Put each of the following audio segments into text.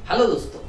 Hello दोस्तों,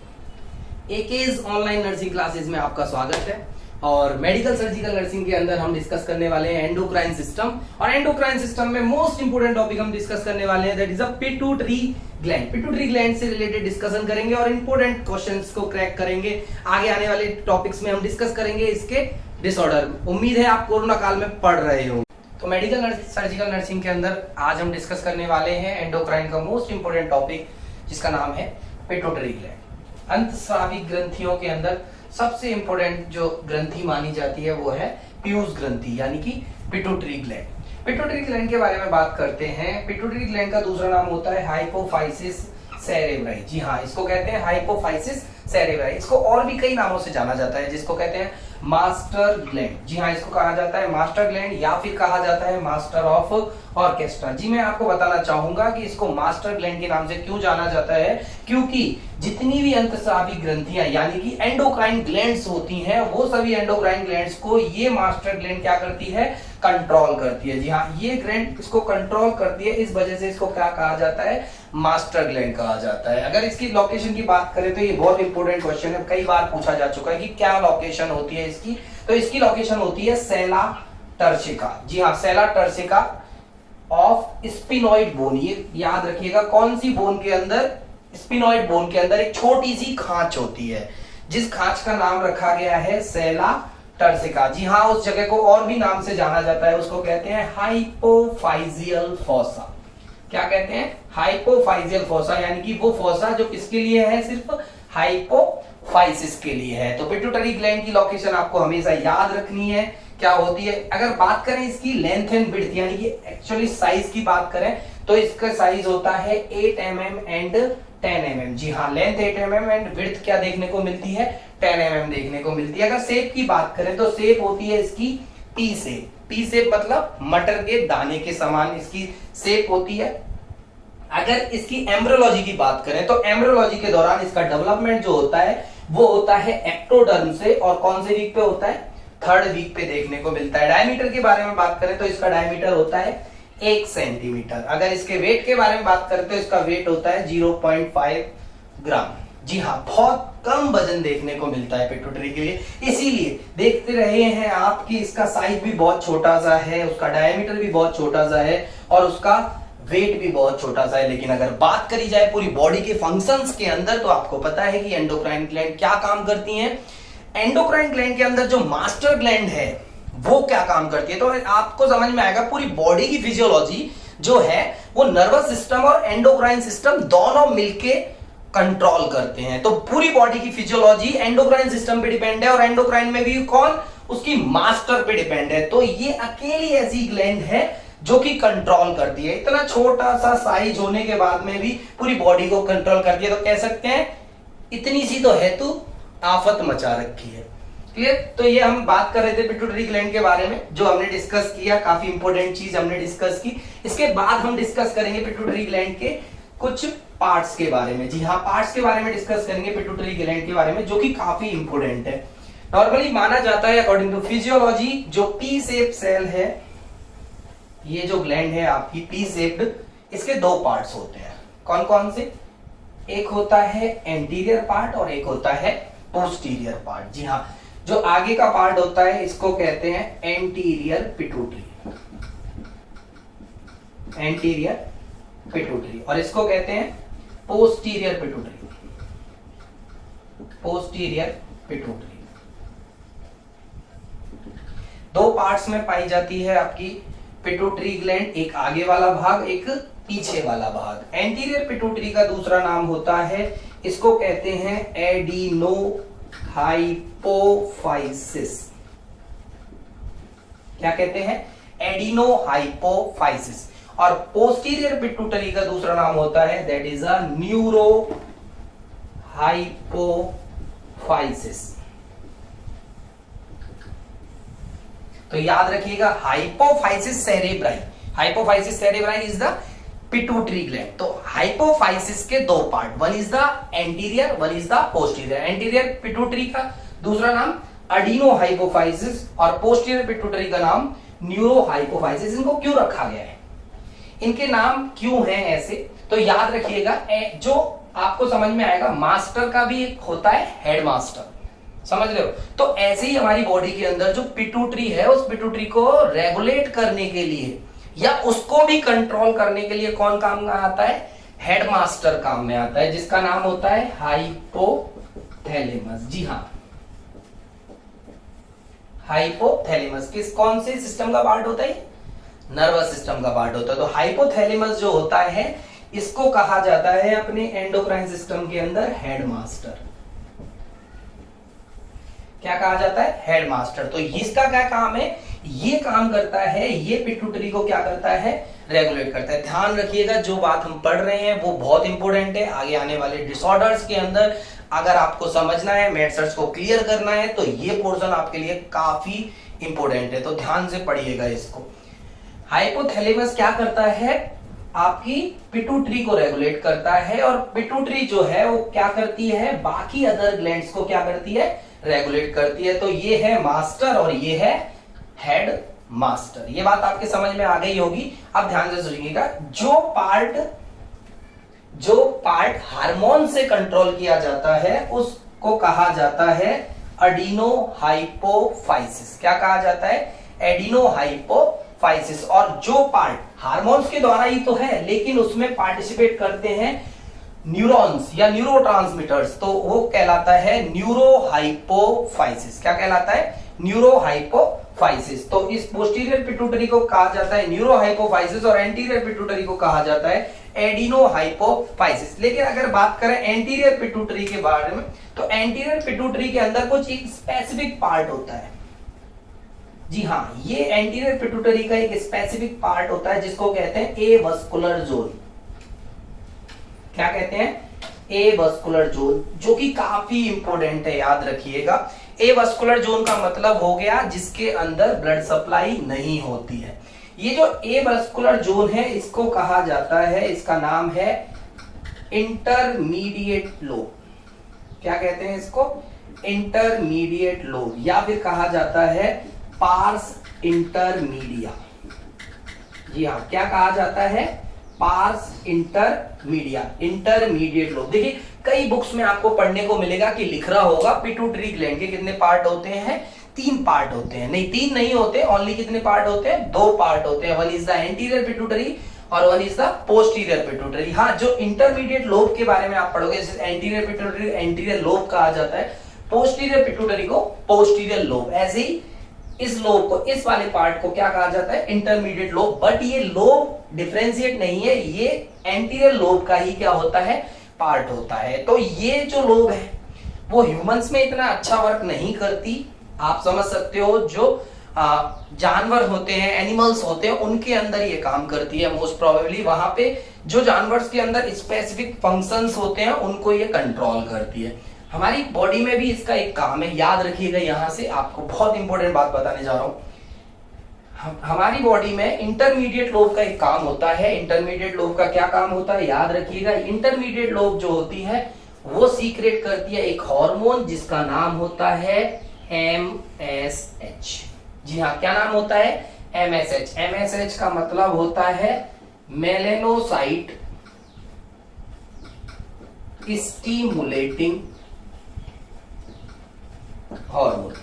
एकेज online nursing classes में आपका स्वागत है। और मेडिकल सर्जिकल नर्सिंग के अंदर हम डिस्कस करने वाले हैं एंडोक्राइन सिस्टम। और एंडोक्राइन सिस्टम में मोस्ट इंपोर्टेंट टॉपिक हम डिस्कस करने वाले हैं, that is a pituitary gland. Pituitary gland से रिलेटेड डिस्कशन करेंगे और इंपोर्टेंट क्वेश्चंस को क्रैक करेंगे। आगे आने वाले टॉपिक्स में हम डिस्कस करेंगे इसके डिसऑर्डर। उम्मीद है आप कोरोना काल में पढ़ रहे हो। तो मेडिकल सर्जिकल नर्सिंग के अंदर आज हम डिस्कस करने वाले हैं एंडोक्राइन का मोस्ट इंपोर्टेंट टॉपिक, जिसका नाम है पिट्यूटरी ग्लैंड। अंतस्रावी ग्रंथियों के अंदर सबसे इंपॉर्टेंट जो ग्रंथि मानी जाती है वो है पीयूष ग्रंथि, यानी कि पिट्यूटरी ग्लैंड। पिट्यूटरी ग्लैंड के बारे में बात करते हैं। पिट्यूटरी ग्लैंड का दूसरा नाम होता है हाइपोफाइसिस सेरेब्राई। जी हाँ, इसको कहते हैं हाइपोफाइसिस सेरेब्राई। इसको और भी कई नामों से जाना जाता है, जिसको कहते हैं मास्टर ग्लैंड। जी हाँ, इसको कहा जाता है मास्टर ग्लैंड या फिर कहा जाता है मास्टर ऑफ ऑर्केस्ट्रा। जी मैं आपको बताना चाहूंगा कि इसको मास्टर ग्लैंड के नाम से क्यों जाना जाता है, क्योंकि जितनी भी अंतस्रावी ग्रंथियां यानी कि एंडोक्राइन ग्लैंड्स होती हैं, वो सभी एंडोक्राइन ग्लैंड्स को ये मास्टर ग्लैंड क्या करती है, कंट्रोल करती है। जी हाँ, ये ग्लैंड इसको कंट्रोल करती है, इस वजह से इसको क्या कहा जाता है, मास्टर ग्लैंड कहा जाता है। अगर इसकी लोकेशन की बात करें तो ये बहुत इंपॉर्टेंट क्वेश्चन है, कई बार पूछा जा चुका है कि क्या लोकेशन होती है इसकी। तो इसकी लोकेशन होती है सेला टर्सिका। जी हाँ, सेला टर्सिका ऑफ स्पिनॉइड बोन। ये याद रखिएगा, कौन सी बोन के अंदर, स्पिनॉइड बोन के अंदर एक छोटी सी खांच होती है, जिस खांच का नाम रखा गया है सेला टर्सिका। जी हाँ, उस जगह को और भी नाम से जाना जाता है, उसको कहते हैं हाइपोफाइजियल फोसा। क्या कहते हैं, हाइपोफाइजियल फोसा, यानी कि वो फोसा जो किसके लिए है, सिर्फ हाइपोफाइसिस के लिए है। तो पिट्यूटरी ग्लैंड की लोकेशन आपको हमेशा याद रखनी है, क्या होती है। अगर बात करें इसकी लेंथ एंड विड्थ, यानी कि एक्चुअली साइज की बात करें तो इसका साइज होता है 8 mm एंड 10 mm। जी हाँ, लेंथ 8 mm एंड विड्थ क्या देखने को मिलती है, 10 mm देखने को मिलती है। अगर शेप की बात करें तो शेप होती है इसकी पी शेप। पी शेप मतलब मटर के दाने के समान इसकी शेप होती है। अगर इसकी एम्ब्रियोलॉजी की बात करें तो एम्ब्रियोलॉजी के दौरान इसका डेवलपमेंट जो होता है वो होता है एक्टोडर्म से, और कौन से वीक पे होता है, 3rd वीक पे देखने को मिलता है। डायमीटर के बारे में बात करें तो इसका डायमीटर होता है 1 सेंटीमीटर। अगर इसके वेट के बारे में बात करें तो इसका वेट होता है 0.5 ग्राम। जी हाँ, बहुत कम वजन देखने को मिलता है पिट्यूटरी के लिए, इसीलिए देखते रहे हैं आप कि इसका साइज भी बहुत छोटा सा है, उसका डायमीटर भी बहुत छोटा सा है और उसका वेट भी बहुत छोटा सा है। लेकिन अगर बात करी जाए पूरी बॉडी के फंक्शंस के अंदर तो आपको पता है कि एंडोक्राइन ग्लैंड क्या काम करती हैं। एंडोक्राइन ग्लैंड के अंदर जो मास्टर ग्लैंड है वो क्या काम करती है, तो आपको समझ में आएगा पूरी बॉडी की फिजियोलॉजी जो है वो नर्वस सिस्टम और एंडोक्राइन सिस्टम दोनों मिलके कंट्रोल करते हैं। तो पूरी बॉडी की फिजियोलॉजी एंडोक्राइन सिस्टम पे डिपेंड है, और एंडोक्राइन में भी कौन, उसकी मास्टर पे डिपेंड है। तो ये अकेली ऐसी ग्लैंड है जो कि कंट्रोल करती है। इतना छोटा सा साइज होने के बाद में भी पूरी बॉडी को कंट्रोल करती है। तो कह सकते हैं इतनी सी तो है तू आफत मचा रखी है। क्लियर। तो ये हम बात कर रहे थे पिट्यूटरी ग्लैंड के बारे में, जो हमने डिस्कस किया, काफी इंपॉर्टेंट चीज हमने डिस्कस की। इसके बाद हम डिस्कस करेंगे पिट्यूटरी ग्लैंड के कुछ पार्ट्स के बारे में। जी हाँ, पार्ट्स के बारे में डिस्कस करेंगे पिट्यूटरी ग्लैंड के बारे में, जो कि काफी इंपॉर्टेंट है। नॉर्मली माना जाता है अकॉर्डिंग टू फिजियोलॉजी, जो पी शेप सेल है, ये जो ग्लैंड है आपकी पी शेप्ड, इसके 2 पार्ट्स होते हैं। कौन कौन से, एक होता है एंटीरियर पार्ट और एक होता है पोस्टीरियर पार्ट। जी हाँ, जो आगे का पार्ट होता है इसको कहते हैं एंटीरियर पिट्यूटरी, एंटीरियर पिट्यूटरी, और इसको कहते हैं posterior pituitary, posterior pituitary. 2 parts में पाई जाती है आपकी पिट्यूटरी ग्लैंड, एक आगे वाला भाग, एक पीछे वाला भाग। एंटीरियर पिट्यूटरी का दूसरा नाम होता है, इसको कहते हैं एडिनो हाइपोफाइसिस। क्या कहते हैं, एडिनो हाइपोफाइसिस। और पोस्टीरियर पिट्यूटरी का दूसरा नाम होता है, that is a neuro hypophysis. तो याद रखिएगा, hypophysis cerebri, hypophysis cerebri is the pituitary gland. तो हाइपोफाइसिस के 2 part, one is the anterior, one is the posterior. Anterior pituitary का दूसरा नाम अडीनो हाइपोफाइसिस और पोस्टीरियर पिट्यूटरी का नाम न्यूरो हाइपोफाइसिस। इनको क्यों रखा गया है, इनके नाम क्यों हैं ऐसे, तो याद रखिएगा जो आपको समझ में आएगा, मास्टर का भी एक होता है हेड मास्टर, समझ रहे हो। तो ऐसे ही हमारी बॉडी के अंदर जो पिट्यूटरी है, उस पिट्यूटरी को रेगुलेट करने के लिए या उसको भी कंट्रोल करने के लिए कौन काम में आता है, हेड मास्टर काम में आता है, जिसका नाम होता है हाइपोथैलेमस। जी हाँ, हाइपोथैलेमस कौन से सिस्टम का पार्ट होता है, नर्वस सिस्टम का पार्ट होता है। तो हाइपोथैलेमस जो होता है इसको कहा जाता है अपने एंडोक्राइन सिस्टम के अंदर हेड मास्टर। क्या कहा जाता है, हेड मास्टर। तो इसका क्या काम है, ये काम करता है, ये पिट्यूटरी को क्या करता है, रेगुलेट करता है। ध्यान रखिएगा जो बात हम पढ़ रहे हैं वो बहुत इंपॉर्टेंट है। आगे आने वाले डिसऑर्डर्स के अंदर अगर आपको समझना है, मेड सर्च को क्लियर करना है, तो ये पोर्शन आपके लिए काफी इंपॉर्टेंट है, तो ध्यान से पढ़िएगा इसको। हाइपोथैलेमस क्या करता है, आपकी पिट्यूटरी को रेगुलेट करता है, और पिट्यूटरी जो है वो क्या करती है, बाकी अदर ग्लैंड्स को क्या करती है, रेगुलेट करती है। तो ये है मास्टर और ये है हेड मास्टर। ये बात आपके समझ में आ गई होगी। अब ध्यान से सुनिएगा, जो पार्ट हार्मोन से कंट्रोल किया जाता है उसको कहा जाता है एडिनो हाइपोफाइसिस। क्या कहा जाता है, एडिनो हाइपोफाइसिस। और जो पार्ट हार्मोन्स के द्वारा ही तो है, लेकिन उसमें पार्टिसिपेट करते हैं न्यूरॉन्स या न्यूरोट्रांसमीटर्स, तो वो कहलाता है न्यूरोहाइपोफाइसिस। क्या कहलाता है, न्यूरोहाइपोफाइसिस। तो इस पोस्टीरियर पिट्यूटरी को कहा जाता है न्यूरोहाइपोफाइसिस और एंटीरियर पिट्यूटरी को कहा जाता है एडिनोहाइपोफाइसिस। लेकिन अगर बात करें एंटीरियर पिट्यूटरी के बारे में, तो एंटीरियर पिट्यूटरी के अंदर कुछ एक स्पेसिफिक पार्ट होता है। जी हाँ, ये एंटीरियर पिट्यूटरी का एक स्पेसिफिक पार्ट होता है जिसको कहते हैं एवस्कुलर जोन। क्या कहते हैं, एवस्कुलर जोन, जो कि काफी इंपॉर्टेंट है, याद रखिएगा। एवस्कुलर जोन का मतलब हो गया जिसके अंदर ब्लड सप्लाई नहीं होती है। ये जो एवस्कुलर जोन है इसको कहा जाता है, इसका नाम है इंटरमीडिएट लोब। क्या कहते हैं इसको, इंटरमीडिएट लोब, या फिर कहा जाता है पार्स इंटरमीडिया। जी हाँ, क्या कहा जाता है, पार्स इंटरमीडिया, इंटरमीडिएट लोब। देखिए कई बुक्स में आपको पढ़ने को मिलेगा कि लिख रहा होगा पिट्यूटरी ग्लैंड के कितने पार्ट होते हैं, 3 पार्ट होते हैं। नहीं, 3 नहीं होते, ओनली कितने पार्ट होते हैं, 2 पार्ट होते हैं। One is the anterior pituitary और one is the posterior pituitary. हाँ, जो इंटरमीडिएट लोब के बारे में आप पढ़ोगे, जैसे एंटीरियर पिट्यूटरी एंटीरियर लोब कहा जाता है, पोस्टीरियर पिट्यूटरी को पोस्टीरियर लोब। ऐसे ही इस लोब को, इस वाले पार्ट को क्या कहा जाता है, इंटरमीडिएट लोब। बट ये लोब डिफरेंशिएट नहीं है, ये एंटीरियर लोब का ही क्या होता है, पार्ट होता है। तो ये जो लोब है वो ह्यूमंस में इतना अच्छा वर्क नहीं करती। आप समझ सकते हो, जो जानवर होते हैं, एनिमल्स होते हैं, उनके अंदर ये काम करती है मोस्ट प्रोबेबली। वहां पे जो जानवर्स के अंदर स्पेसिफिक फंक्शंस होते हैं उनको ये कंट्रोल करती है। हमारी बॉडी में भी इसका एक काम है, याद रखिएगा। यहां से आपको बहुत इंपॉर्टेंट बात बताने जा रहा हूं। हमारी बॉडी में इंटरमीडिएट लोब का एक काम होता है। इंटरमीडिएट लोब का क्या काम होता है, याद रखिएगा। इंटरमीडिएट लोब जो होती है वो सीक्रेट करती है एक हार्मोन जिसका नाम होता है MSH। जी हाँ, क्या नाम होता है, MSH। MSH का मतलब होता है मेलेनोसाइट स्टिमुलेटिंग हार्मोन।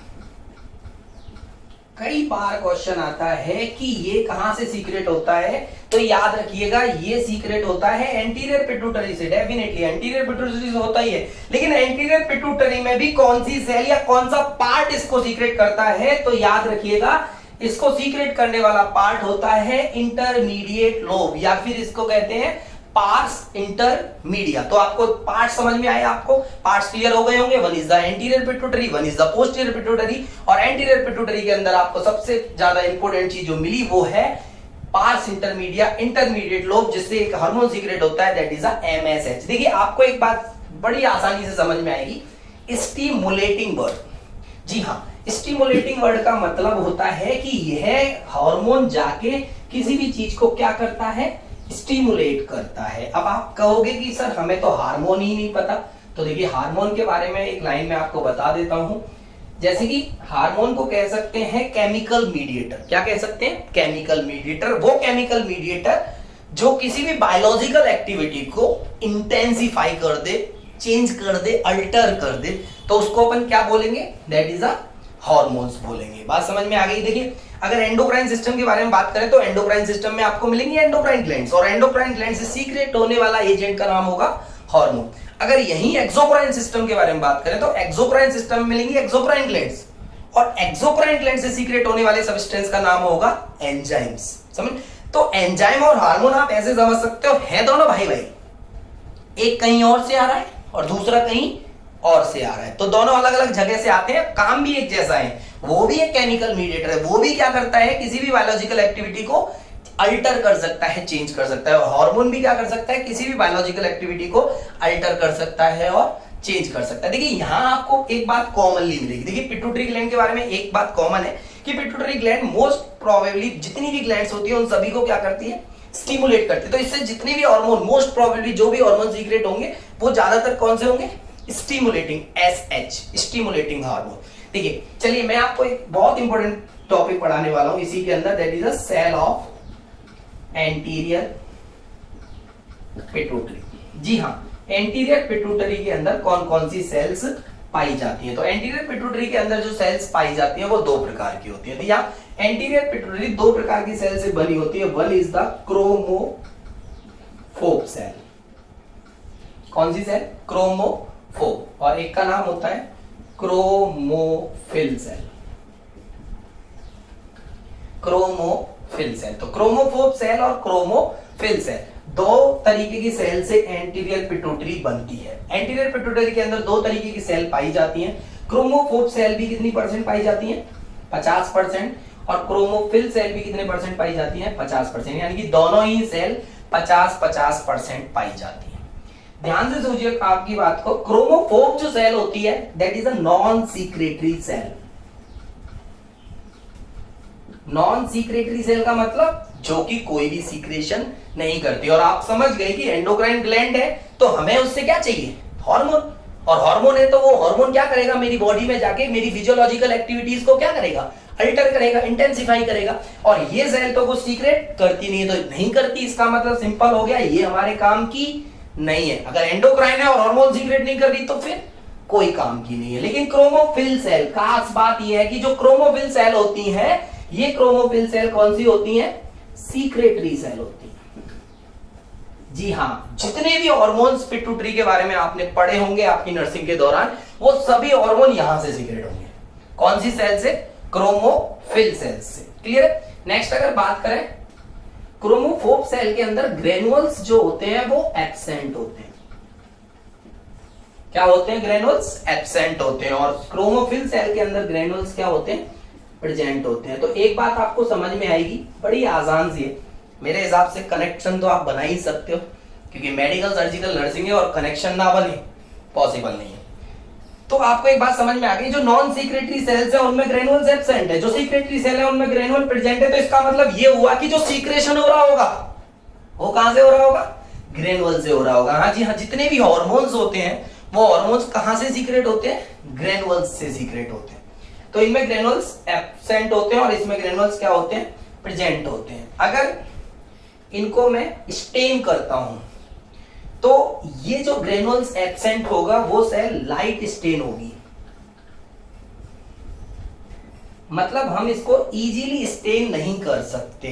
कई बार क्वेश्चन आता है कि ये कहां से सीक्रेट होता है, तो याद रखिएगा ये सीक्रेट होता है एंटीरियर पिट्यूटरी से। डेफिनेटली एंटीरियर पिट्यूटरी से होता ही है, लेकिन एंटीरियर पिट्यूटरी में भी कौन सी सेल या कौन सा पार्ट इसको सीक्रेट करता है, तो याद रखिएगा इसको सीक्रेट करने वाला पार्ट होता है इंटरमीडिएट लोब, या फिर इसको कहते हैं पार्स इंटरमीडिया। तो आपको पार्ट समझ में आए, आपको पार्ट्स क्लियर हो गए होंगे। One is the anterior pituitary, one is the posterior pituitary. और एंटीरियर पिट्यूटरी के अंदर आपको सबसे ज्यादा इंपॉर्टेंट चीज जो मिली वो है पार्स इंटरमीडिया, इंटरमीडिएट लोब, जिससे एक हार्मोन सीक्रेट होता है, दैट इज द MSH। देखिए आपको एक बात बड़ी आसानी से समझ में आएगी, स्टिमुलेटिंग वर्ड। जी हाँ, स्टिमुलेटिंग वर्ड का मतलब होता है कि यह हार्मोन जाके किसी भी चीज को क्या करता है, स्टिमुलेट करता है। अब आप कहोगे कि सर हमें तो हार्मोन ही नहीं पता, तो देखिए हार्मोन के बारे में एक लाइन में आपको बता देता हूं। जैसे कि हार्मोन को कह सकते हैं केमिकल मीडिएटर। क्या कह सकते हैं, केमिकल मीडिएटर। वो केमिकल मीडिएटर जो किसी भी बायोलॉजिकल एक्टिविटी को इंटेंसिफाई कर दे, चेंज कर दे, अल्टर कर दे, तो उसको अपन क्या बोलेंगे? दैट इज अ हार्मोन्स बोलेंगे। बात समझ में आ गई? देखिए, अगर एंडोक्राइन सिस्टम के बारे में बात करें तो एंडोक्राइन सिस्टम में आपको मिलेंगे एंडोक्राइन ग्लैंड्स, और एंडोक्राइन ग्लैंड से सीक्रेट होने वाला एजेंट का नाम होगा हार्मोन। अगर यही एक्सोक्राइन सिस्टम के बारे में बात करें तो एक्सोक्राइन सिस्टम में मिलेंगे एक्सोक्राइन ग्लैंड्स, और एक्सोक्राइन ग्लैंड से सीक्रेट होने वाले सब्सटेंस का नाम होगा एंजाइम्स। समझ? तो एंजाइम और हार्मोन आप ऐसे समझ सकते हो, है दोनों भाई भाई, एक कहीं और से आ रहा है और दूसरा कहीं और से आ रहा है, तो दोनों अलग अलग जगह से आते हैं, काम भी एक जैसा है। वो भी एक केमिकल मीडिएटर है, वो भी क्या करता है? किसी भी बायोलॉजिकल एक्टिविटी को अल्टर कर सकता है, चेंज कर सकता है, और हार्मोन भी क्या कर सकता है? किसी भी बायोलॉजिकल एक्टिविटी को अल्टर कर सकता है और चेंज कर सकता है। देखिए, यहां आपको एक बात कॉमनली मिलेगी। देखिए, पिट्यूटरी ग्लैंड के बारे में एक बात कॉमन है कि पिट्यूटरी ग्लैंड मोस्ट प्रोबेबली जितनी भी ग्लैंड्स होती है उन सभी को क्या करती है? स्टिमुलेट करती है। तो इससे जितने भी हार्मोन, मोस्ट प्रोबेबली जो भी हार्मोन सीक्रेट होंगे वो ज्यादातर कौन से होंगे? Stimulating, SH, stimulating hormone. देखिए, चलिए मैं आपको एक बहुत इंपॉर्टेंट टॉपिक पढ़ाने वाला हूं इसी के अंदर, that is a cell of anterior pituitary. जी हां, एंटीरियर पिट्यूटरी के अंदर कौन कौन सी सेल्स पाई जाती हैं? तो एंटीरियर पिट्यूटरी के अंदर जो सेल्स पाई जाती हैं वो दो प्रकार की होती है। या एंटीरियर पिट्यूटरी दो प्रकार की सेल से बनी होती है। One is the chromophobe cell. कौन सी सेल? क्रोमोफोब। और एक का नाम होता है क्रोमोफिल सेल। Chromophil cell. तो क्रोमोफोब सेल और क्रोमोफिल सेल, दो तरीके की सेल से एंटीरियर पिट्यूटरी बनती है। एंटीरियर पिट्यूटरी के अंदर दो तरीके की सेल पाई जाती हैं। क्रोमोफोब सेल भी कितनी परसेंट पाई जाती है? 50%। और क्रोमोफिल सेल भी कितने परसेंट पाई जाती है? 50%। यानी कि दोनों ही सेल 50-50% पाई जाती है। ध्यान से सोचिए आपकी बात को। क्रोमोफोब जो सेल होती है that is a non secretory cell. Non secretory cell का मतलब जो कि कोई भी सीक्रेशन नहीं करती। और आप समझ गए कि एंडोक्राइन ग्लैंड है तो हमें उससे क्या चाहिए? हार्मोन। और हार्मोन है तो वो हार्मोन क्या करेगा? मेरी बॉडी में जाके मेरी फिजियोलॉजिकल एक्टिविटीज को क्या करेगा? अल्टर करेगा, इंटेंसिफाई करेगा। और ये सेल तो कुछ सीक्रेट करती नहीं है, तो नहीं करती, इसका मतलब सिंपल हो गया, ये हमारे काम की नहीं है। अगर एंडोक्राइन है और हार्मोन सीक्रेट नहीं कर रही तो फिर कोई काम की नहीं है। लेकिन क्रोमोफिल सेल, खास बात यह है कि जो क्रोमोफिल सेल होती है, ये क्रोमोफिल सेल कौन सी होती हैं? सीक्रेटरी सेल होती है। जी हां, जितने भी हार्मोन्स पिट्यूटरी के बारे में आपने पढ़े होंगे आपकी नर्सिंग के दौरान, वो सभी हार्मोन यहां से सीक्रेट होंगे। कौन सी सेल से? क्रोमोफिल सेल से। क्लियर है? नेक्स्ट अगर बात करें, क्रोमोफोब सेल के अंदर ग्रेनुअल्स जो होते हैं वो एब्सेंट होते हैं। क्या होते हैं? ग्रेनुअल्स एब्सेंट होते हैं। और क्रोमोफिल सेल के अंदर ग्रेनुअल्स क्या होते हैं? प्रेजेंट होते हैं। तो एक बात आपको समझ में आएगी, बड़ी आसान सी है, मेरे हिसाब से कनेक्शन तो आप बना ही सकते हो, क्योंकि मेडिकल सर्जिकल नर्सिंग है और कनेक्शन ना बने पॉसिबल नहीं है। तो आपको एक बात समझ में आ गई, जो नॉन सीक्रेटरी सेल्स है उनमें ग्रेनुअल्स एब्सेंट है, जो सीक्रेटरी सेल है उनमें ग्रेनुअल प्रेजेंट है। तो इसका मतलब ये हुआ कि जो सीक्रेशन हो रहा होगा वो कहां से हो रहा होगा? ग्रेनुअल से हो रहा होगा। हाँ जी हाँ, जितने भी हार्मोन्स होते हैं वो हार्मोन्स कहां से सीक्रेट होते हैं? ग्रेनुअल्स से सीक्रेट होते हैं। तो इनमें ग्रेनुअल्स एब्सेंट होते हैं और इसमें ग्रेनुअल्स क्या होते हैं? प्रेजेंट होते हैं। अगर इनको मैं स्टेन करता हूं तो ये जो ग्रेनुअल्स एब्सेंट होगा वो सेल लाइट स्टेन होगी, मतलब हम इसको इजीली स्टेन नहीं कर सकते।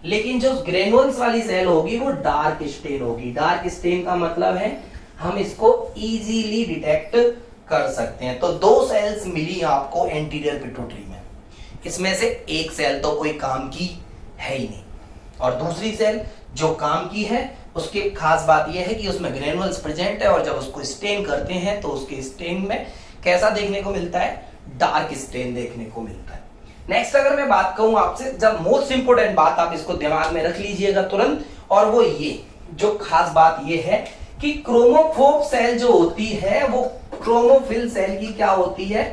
लेकिन जो ग्रेनुअल्स वाली सेल होगी वो डार्क स्टेन होगी। डार्क स्टेन का मतलब है हम इसको इजीली डिटेक्ट कर सकते हैं। तो दो सेल्स मिली आपको एंटीरियर पिट्यूटरी में, इसमें से एक सेल तो कोई काम की है ही नहीं, और दूसरी सेल जो काम की है उसकी खास बात यह है कि उसमें ग्रेनुअल्स प्रेजेंट है, और जब उसको स्टेन करते हैं तो उसके स्टेन में कैसा देखने को मिलता है? डार्क स्टेन देखने को मिलता है। नेक्स्ट अगर मैं बात कहूं आपसे, जब मोस्ट इंपोर्टेंट बात आप इसको दिमाग में रख लीजिएगा तुरंत, और वो ये जो खास बात ये है कि क्रोमोफोब सेल जो होती है वो क्रोमोफिल सेल की क्या होती है?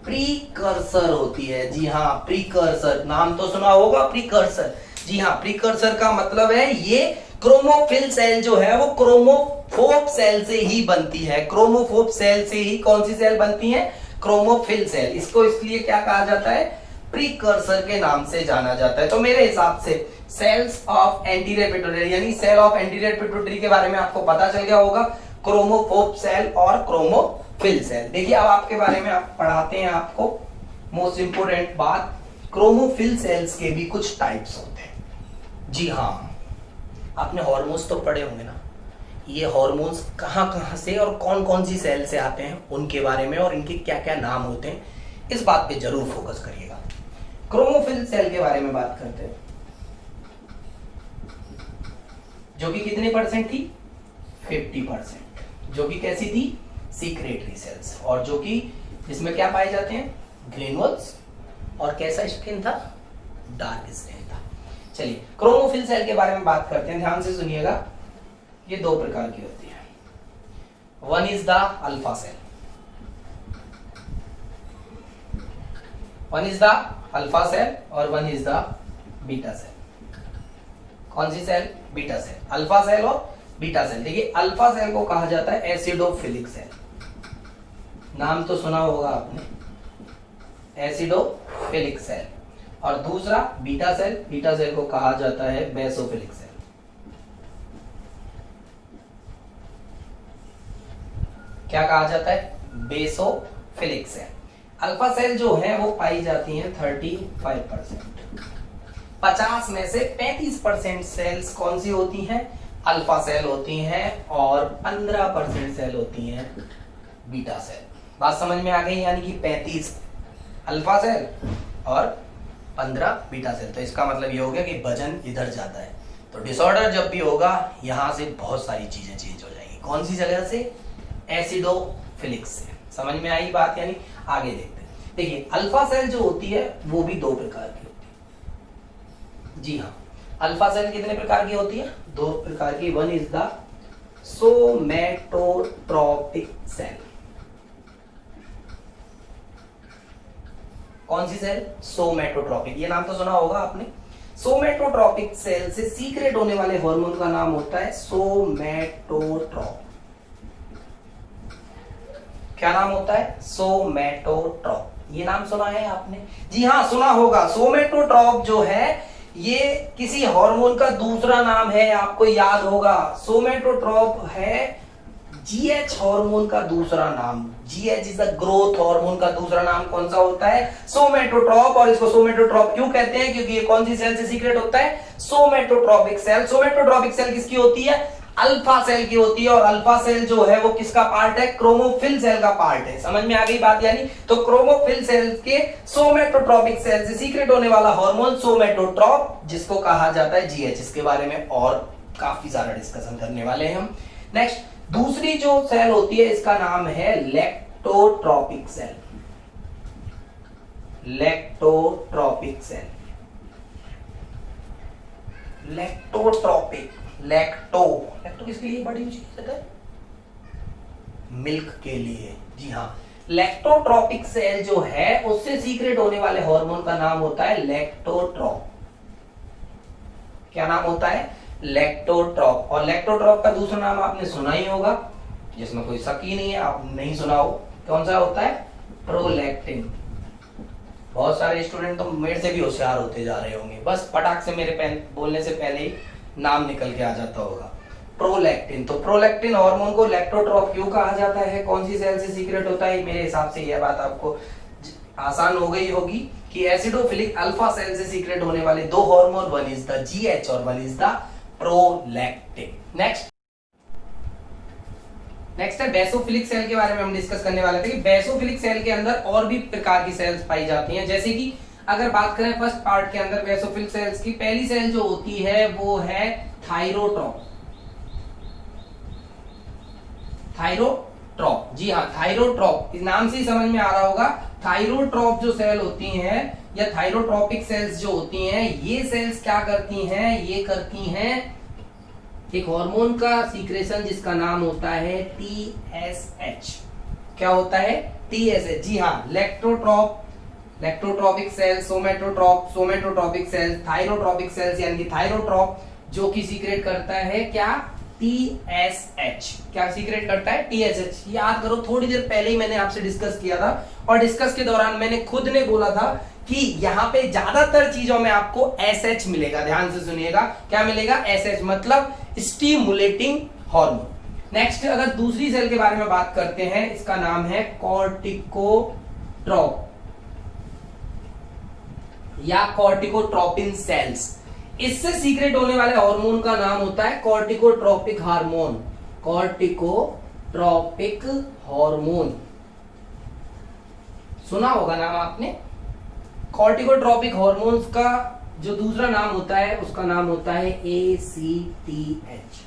प्रीकर्सर होती है। जी हाँ, प्रीकर्सर, नाम तो सुना होगा प्रीकर्सर। जी हाँ, प्रीकर्सर का मतलब है ये क्रोमोफिल सेल जो है वो क्रोमोफोब सेल से ही बनती है। क्रोमोफोब सेल से ही कौन सी सेल बनती है? Chromophil cell. इसको इसलिए क्या कहा जाता है? प्रीकर्सर के नाम से जाना जाता है। तो मेरे हिसाब से सेल्स ऑफ एंटीरियर पिट्यूटरी, यानी सेल ऑफ एंटीरियर पिट्यूटरी के बारे में आपको पता चल गया होगा, क्रोमोफोब सेल और क्रोमोफिल सेल। देखिए अब आपके बारे में आप पढ़ाते हैं आपको मोस्ट इंपोर्टेंट बात, क्रोमोफिल सेल्स के भी कुछ टाइप्स होते हैं। जी हाँ, आपने हार्मोन्स तो पढ़े होंगे ना, ये हार्मोन्स कहाँ से और कौन कौन सी सेल से आते हैं उनके बारे में और इनके क्या क्या नाम होते हैं, इस बात पे जरूर फोकस करिएगा। क्रोमोफिल सेल के बारे में बात करते हैं, जो कि कितने परसेंट थी, 50%, जो कि कैसी थी, सीक्रेटरी सेल्स, और जो कि इसमें क्या पाए जाते हैं, ग्रेन्युल्स, और कैसा स्टेन था, डार्क स्टेन था। चलिए क्रोमोफिल सेल के बारे में बात करते हैं, ध्यान से सुनिएगा। ये दो प्रकार की होती है, one is the alpha cell, one is the alpha cell और one is the beta cell. कौन सी cell, beta cell, alpha cell और बीटा सेल। देखिए अल्फा सेल को कहा जाता है एसिडोफिलिक सेल, नाम तो सुना होगा आपने, एसिडोफिलिक सेल, और दूसरा बीटा सेल, बीटा सेल को कहा जाता है बेसोफिलिक सेल। क्या कहा जाता है, बेसोफिलिक सेल। अल्फा सेल जो है वो पाई जाती है 35%, 50 में से 35% सेल्स कौन सी होती हैं, अल्फा सेल होती हैं, और 15% सेल होती हैं बीटा सेल। बात समझ में आ गई, यानी कि 35 अल्फा सेल और 15 बीटा सेल। तो इसका मतलब ये हो गया कि वजन इधर जाता है, तो डिसऑर्डर जब भी होगा यहां से बहुत सारी चीजें चेंज हो जाएंगी। कौन सी जगह से, एसिडोफिलिक सेल। समझ में आई बात, यानी आगे देखते हैं। देखिए अल्फा सेल जो होती है वो भी दो प्रकार की होती है। जी हाँ, अल्फा सेल कितने प्रकार की होती है, दो प्रकार की। One is the somatotropic cell. कौन सी सेल, सोमैटोट्रोपिक, ये नाम तो सुना होगा आपने। सोमैटोट्रोपिक सेल से सीक्रेट होने वाले हार्मोन का नाम होता है सोमैटोट्रोप। क्या नाम होता है, सोमैटोट्रोप। ये नाम सुना है आपने, जी हाँ सुना होगा। सोमैटोट्रोप जो है ये किसी हार्मोन का दूसरा नाम है, आपको याद होगा। सोमैटोट्रोप है जीएच हार्मोन का दूसरा नाम। GH is the growth hormone का दूसरा नाम कौन सा होता है, सोमैटोट्रोप। और इसको सोमैटोट्रोप क्यों कहते हैं, क्योंकि ये कौन सी सेल से सीक्रेट होता है, सोमैटोट्रोपिक सेल। सोमैटोट्रोपिक सेल किसकी होती है, अल्फा सेल की होती है, और अल्फा सेल जो है वो किसका पार्ट है, क्रोमोफिल सेल का पार्ट है। समझ में आ गई बात, यानी तो क्रोमोफिल सेल के सोमैटोट्रोपिक सेल से सीक्रेट होने वाला हार्मोन सोमैटोट्रोप, जिसको कहा जाता है जीएच। इसके बारे में और काफी सारा डिस्कशन करने वाले हैं हम। नेक्स्ट दूसरी जो सेल होती है इसका नाम है लैक्टोट्रोपिक सेल। लैक्टोट्रोपिक सेल, लैक्टोट्रोपिक, लैक्टो किसके लिए बड़ी चीज है, मिल्क के लिए। जी हाँ, लैक्टोट्रोपिक सेल जो है उससे सीक्रेट होने वाले हार्मोन का नाम होता है लैक्टोट्रोप। क्या नाम होता है, लैक्टोट्रोप। और लैक्टोट्रोप का दूसरा नाम आपने सुना ही होगा, जिसमें कोई शक ही नहीं है, आप नहीं सुना हो। कौन सा होता है, प्रोलैक्टिन। बहुत सारे स्टूडेंट तो मेरे से भी होशियार होते जा रहे होंगे, बस पटाख से मेरे पेन बोलने से पहले ही नाम निकल के आ जाता होगा, प्रोलैक्टिन। तो प्रोलैक्टिन हार्मोन को लैक्टोट्रोप क्यों कहा जाता है, कौन सी सेल से सीक्रेट होता है, मेरे हिसाब से यह बात आपको आसान हो गई होगी कि एसिडोफिलिक अल्फा सेल से सीक्रेट होने वाले दो hormone, one is the GH और one is the prolactin. Next है बेसोफिलिक सेल के बारे में हम डिस्कस करने वाले थे कि बेसोफिलिक सेल के अंदर और भी प्रकार की सेल्स पाई जाती हैं। जैसे कि अगर बात करें फर्स्ट पार्ट के अंदर बेसोफिलिक सेल्स की, पहली सेल जो होती है वो है थायरोट्रॉप। थायरोट्रॉप, जी हाँ थायरोट्रॉप, इस नाम से ही समझ में आ रहा होगा। थायरोट्रॉप जो सेल होती हैं या थायरोट्रॉपिक सेल्स जो होती हैं, ये सेल्स क्या करती हैं, ये करती हैं एक हार्मोन का सीक्रेशन जिसका नाम होता है टीएसएच। क्या होता है, टीएसएच। जी हाँ, lactotrope, लैक्टोट्रॉपिक cell, somatotrope, सोमैटोट्रॉपिक cell, थायरोट्रॉपिक sales यानी कि थायरोट्रॉप जो कि सीक्रेट करता है क्या, टीएसएच। क्या सीक्रेट करता है, टीएसएच। याद करो थोड़ी देर पहले ही मैंने आपसे डिस्कस किया था, और डिस्कस के दौरान मैंने खुद ने बोला था कि यहां पे ज्यादातर चीजों में आपको SH मिलेगा। ध्यान से सुनिएगा, क्या मिलेगा? SH मतलब स्टिमुलेटिंग हार्मोन। नेक्स्ट अगर दूसरी सेल के बारे में बात करते हैं, इसका नाम है कॉर्टिकोट्रॉप या कॉर्टिकोट्रोपिन सेल्स। इससे सीक्रेट होने वाले हार्मोन का नाम होता है कॉर्टिकोट्रोपिक हार्मोन। कॉर्टिकोट्रोपिक हार्मोन सुना होगा नाम आपने। कॉर्टिकोट्रोपिक हार्मोन्स का जो दूसरा नाम होता है उसका नाम होता है ACTH।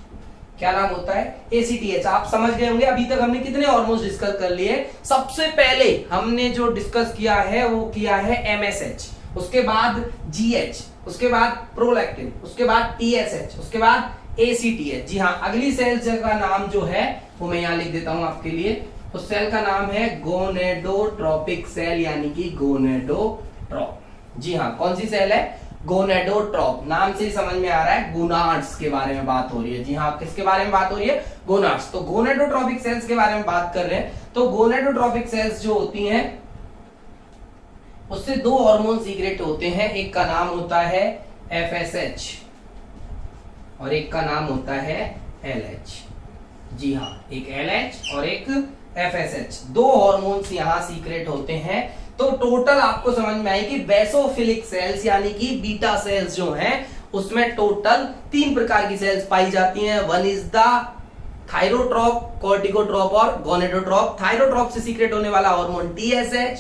क्या नाम होता है? ACTH। आप समझ गए होंगे। अभी तक हमने कितने हार्मोन्स डिस्कस कर लिए? सबसे पहले हमने जो डिस्कस किया है वो किया है MSH, उसके बाद GH, उसके बाद प्रोलैक्टिन, उसके बाद TSH, उसके बाद ACTH। जी हाँ, अगली सेल का नाम जो है वो मैं यहां लिख देता हूं आपके लिए। उस सेल का नाम है गोनेडोट्रोपिक सेल यानी कि गोनेडोट्रोप। जी हाँ, कौन सी सेल है? गोनेडोट्रोप। नाम से ही समझ में आ रहा है गोनाड्स के बारे में बात हो रही है। जी हाँ, किसके बारे में बात हो रही है? गोनाड्स। तो गोनेडोट्रोपिक सेल्स के बारे में बात कर रहे हैं। तो गोनेडोट्रोपिक सेल्स जो होती हैं उससे दो हार्मोन सीक्रेट होते हैं। एक का नाम होता है FSH और एक का नाम होता है LH। जी हाँ, एक LH और एक FSH, दो हार्मोन्स यहां सीक्रेट होते हैं। तो टोटल आपको समझ में आई कि बेसोफिलिक सेल्स यानी कि बीटा सेल्स जो हैं उसमें टोटल 3 प्रकार की सेल्स पाई जाती हैं। वन इज द थायरोट्रॉप, कॉर्टिकोट्रॉप और गोनेडोट्रॉप। थायरोट्रॉप से सीक्रेट होने वाला हार्मोन TSH,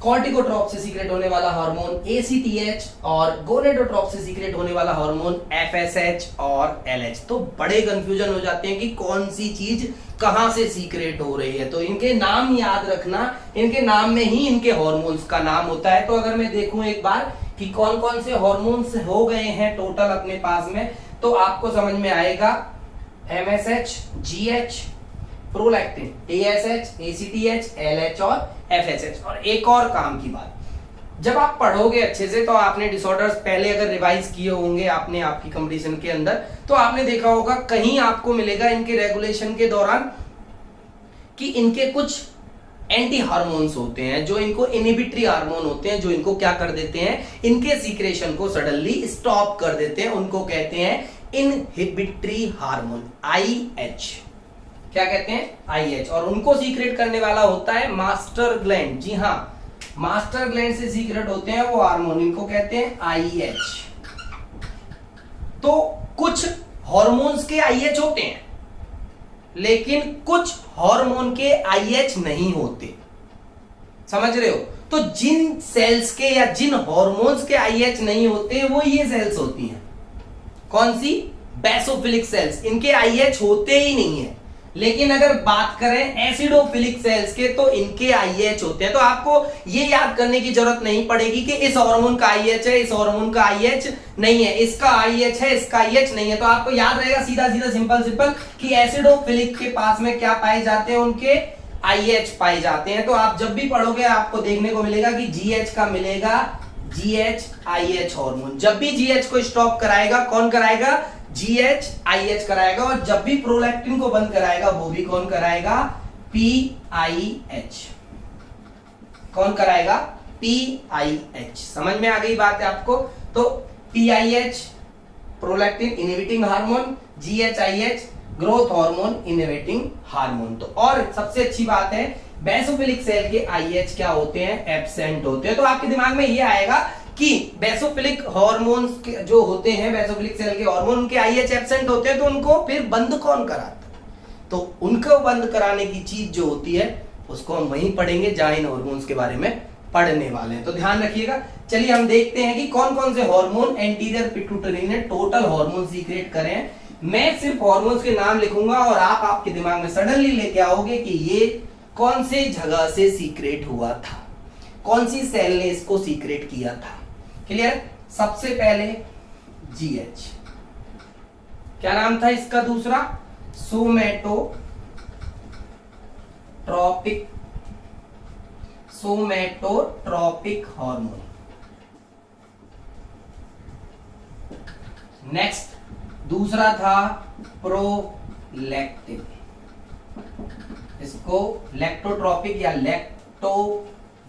कॉर्टिकोट्रॉप से सीक्रेट होने वाला हार्मोन ACTH और गोनेडोट्रॉप से सीक्रेट होने वाला हार्मोन FSH और LH। तो बड़े कंफ्यूजन हो जाते हैं कि कौन सी चीज कहां से सीक्रेट हो रही है। तो इनके नाम याद रखना, इनके नाम में ही इनके हार्मोन्स का नाम होता है। तो अगर मैं देखूं एक बार कि कौन कौन से हार्मोन्स हो गए हैं टोटल अपने पास में, तो आपको समझ में आएगा MSH, GH, prolactin, TSH, ACTH, LH और FSH। और एक और काम की बात, जब आप पढ़ोगे अच्छे से तो आपने डिसऑर्डर्स पहले अगर रिवाइज किए होंगे आपने आपकी कंपटीशन के अंदर, तो आपने देखा होगा कहीं आपको मिलेगा इनके रेगुलेशन के दौरान कि इनके कुछ एंटी हार्मोन्स होते हैं जो इनको इनहिबिटरी हार्मोन होते हैं, जो इनको क्या कर देते हैं, इनके सीक्रेशन को सडनली स्टॉप कर देते हैं। उनको कहते हैं इनहिबिटरी हार्मोन, IH। क्या कहते हैं? IH। और उनको सीक्रेट करने वाला होता है मास्टर ग्लैंड। जी हाँ, मास्टर ग्लैंड से सीक्रेट होते हैं वो हार्मोन, इनको कहते हैं IH। तो कुछ हार्मोन्स के IH होते हैं लेकिन कुछ हार्मोन के IH नहीं होते। समझ रहे हो? तो जिन सेल्स के या जिन हार्मोन्स के IH नहीं होते वो ये सेल्स होती हैं। कौन सी? Basophilic cells. इनके IH होते ही नहीं है। लेकिन अगर बात करें एसिडोफिलिक सेल्स के तो इनके IH होते हैं। तो आपको ये याद करने की जरूरत नहीं पड़ेगी कि इस हार्मोन का IH है, इस हार्मोन का IH नहीं है, इसका IH है, इसका IH नहीं है। तो आपको याद रहेगा सीधा सीधा सिंपल सिंपल कि एसिडोफिलिक के पास में क्या पाए जाते हैं? उनके IH पाए जाते हैं। तो आप जब भी पढ़ोगे आपको देखने को मिलेगा कि GH का मिलेगा GH IH हार्मोन। जब भी GH को स्टॉप कराएगा, कौन कराएगा? GH IH कराएगा। और जब भी प्रोलैक्टिन को बंद कराएगा वो भी कौन कराएगा? PIH। कौन कराएगा? PIH। समझ में आ गई बात है आपको? तो PIH prolactin inhibiting hormone, GH IH growth hormone inhibiting hormone. तो और सबसे अच्छी बात है बेसोफिलिक सेल के IH क्या होते हैं? एब्सेंट होते हैं। तो आपके दिमाग में ये आएगा कि बेसोफिलिक हार्मोन्स जो होते हैं, बेसोफिलिक सेल के हार्मोन, उनके IH एब्सेंट होते हैं, तो उनको फिर बंद कौन कराता है? तो उनको बंद कराने की चीज जो होती है उसको हम वहीं पढ़ेंगे जहां इन हार्मोन्स के बारे में पढ़ने वाले हैं। तो ध्यान रखिएगा। चलिए हम देखते हैं कि कौन कौन से हार्मोन एंटीरियर पिट्यूटरी ने टोटल हार्मोन सीक्रेट करे हैं। मैं सिर्फ हार्मोन्स के नाम लिखूंगा और आप आपके दिमाग में सडनली लेके आओगे कि ये कौन से जगह से सीक्रेट हुआ था, कौन सी सेल ने इसको सीक्रेट किया था। क्लियर? सबसे पहले GH, क्या नाम था इसका दूसरा? सोमैटोट्रोपिक हार्मोन। नेक्स्ट दूसरा था प्रोलैक्टिन, इसको लैक्टोट्रोपिक या लैक्टो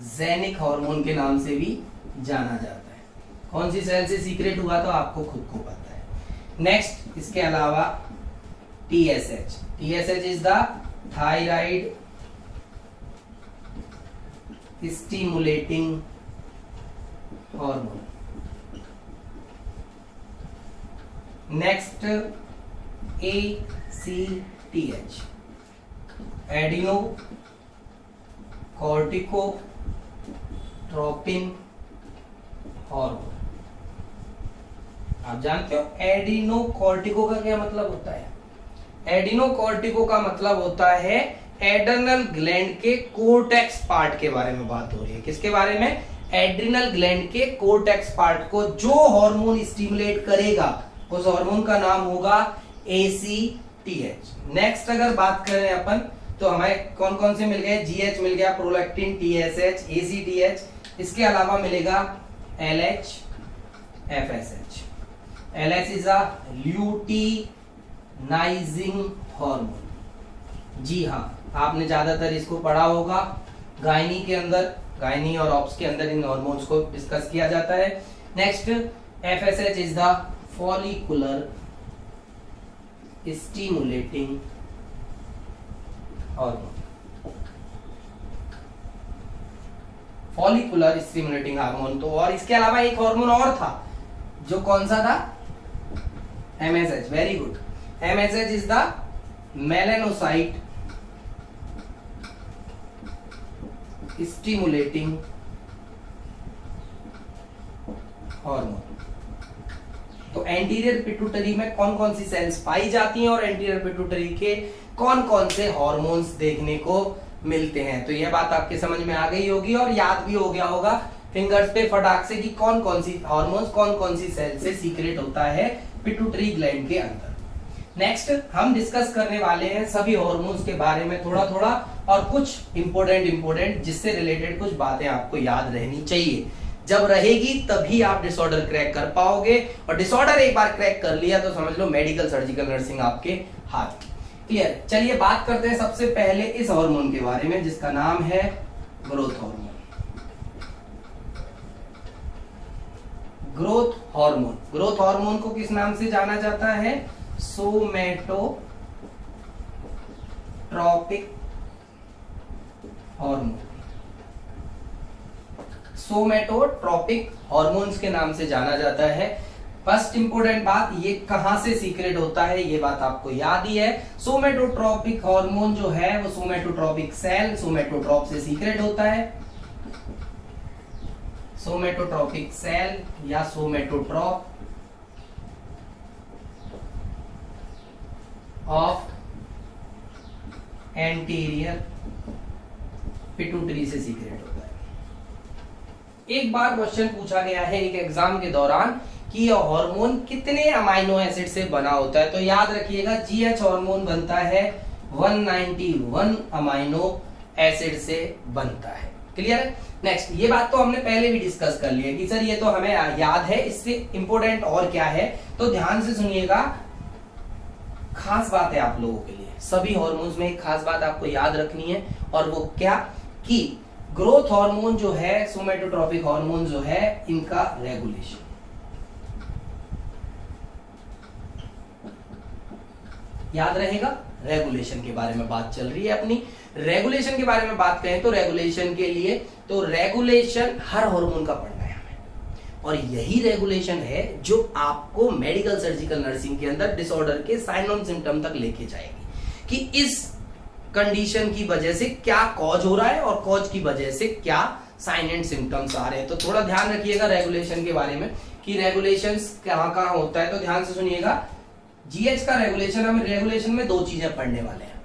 जेनिक हार्मोन के नाम से भी जाना जाता है। कौन सी सेल से सीक्रेट हुआ तो आपको खुद को पता है। नेक्स्ट इसके अलावा TSH, TSH is the thyroid stimulating hormone. Next ACTH, adeno corticotropin hormone. आप जानते हो एडिनो कॉर्टिको का क्या मतलब होता है? एडिनो कॉर्टिको का मतलब होता है एड्रिनल ग्लैंड के कोर्टेक्स पार्ट के बारे में बात हो रही है। किसके बारे में? एड्रिनल ग्लैंड के कोर्टेक्स पार्ट को जो हार्मोन स्टिमुलेट करेगा उस हार्मोन का नाम होगा ACTH। नेक्स्ट अगर बात करें अपन तो हमें कौन कौन से मिल गए? GH मिल गया, प्रोलैक्टिन, TSH, ACTH। इसके अलावा मिलेगा LH, FSH। LH is a luteinizing hormone. जी हाँ, आपने ज्यादातर इसको पढ़ा होगा गायनी के अंदर, गायनी और ऑप्स के अंदर इन हार्मोन्स को डिस्कस किया जाता है। Next FSH is the follicular stimulating hormone. Follicular stimulating hormone. तो और इसके अलावा एक हार्मोन और था, जो कौन सा था? MSH। Very good. MSH is the melanocyte stimulating hormone. तो एंटीरियर पिट्यूटरी में कौन कौन सी सेल्स पाई जाती हैं और एंटीरियर पिट्यूटरी के कौन कौन से हार्मोन्स देखने को मिलते हैं? तो यह बात आपके समझ में आ गई होगी और याद भी हो गया होगा फिंगर्स पे फटाक से कि कौन कौन सी हार्मोन्स कौन कौन सी सेल से सीक्रेट होता है पिट्यूटरी ग्लैंड के अंदर। नेक्स्ट हम डिस्कस करने वाले हैं सभी हार्मोन्स के बारे में थोड़ा थोड़ा और कुछ इंपॉर्टेंट जिससे रिलेटेड कुछ बातें आपको याद रहनी चाहिए। जब रहेगी तभी आप डिसऑर्डर क्रैक कर पाओगे, और डिसऑर्डर एक बार क्रैक कर लिया तो समझ लो मेडिकल सर्जिकल नर्सिंग आपके हाथ। क्लियर? चलिए बात करते हैं सबसे पहले इस हार्मोन के बारे में जिसका नाम है growth hormone. Growth hormone, growth hormone को किस नाम से जाना जाता है? सोमैटोट्रॉपिक हार्मोन। सोमैटोट्रॉपिक हार्मोन्स के नाम से जाना जाता है। फर्स्ट इंपोर्टेंट बात, ये कहां से सीक्रेट होता है ये बात आपको याद ही है। सोमैटोट्रॉपिक हार्मोन जो है वो सोमैटोट्रॉपिक सेल सोमैटोट्रॉप से सीक्रेट होता है। सोमैटोट्रॉपिक सेल या सोमैटोट्रॉप ऑफ एंटीरियर पिट्यूटरी से सीक्रेट होता है। एक बार क्वेश्चन पूछा गया है एक एग्जाम के दौरान कि यह हार्मोन कितने अमाइनो एसिड से बना होता है, तो याद रखिएगा GH हार्मोन बनता है 191 अमाइनो एसिड से बनता है। क्लियर है? नेक्स्ट, ये बात तो हमने पहले भी डिस्कस कर ली है कि सर ये तो हमें याद है, इससे इंपोर्टेंट और क्या है, तो ध्यान से सुनिएगा। खास बात है आप लोगों के लिए, सभी हार्मोन्स में एक खास बात आपको याद रखनी है, और वो क्या कि ग्रोथ हार्मोन जो है सोमैटोट्रॉपिक हार्मोन जो है इनका रेगुलेशन। याद रहेगा, रेगुलेशन के बारे में बात चल रही है अपनी। रेगुलेशन के बारे में बात करें तो रेगुलेशन के लिए तो रेगुलेशन हर हार्मोन का पढ़ना है हमें, और यही रेगुलेशन है जो आपको मेडिकल सर्जिकल नर्सिंग के अंदर डिसऑर्डर के साइन और सिम्टम तक लेके जाएगी कि इस कंडीशन की वजह से क्या कॉज हो रहा है और कॉज की वजह से क्या साइन एंड सिम्टम्स आ रहे हैं। तो थोड़ा ध्यान रखिएगा रेगुलेशन के बारे में कि रेगुलेशन कहां कहां होता है। तो ध्यान से सुनिएगा, GH का रेगुलेशन, हम रेगुलेशन में दो चीजें पढ़ने वाले हैं।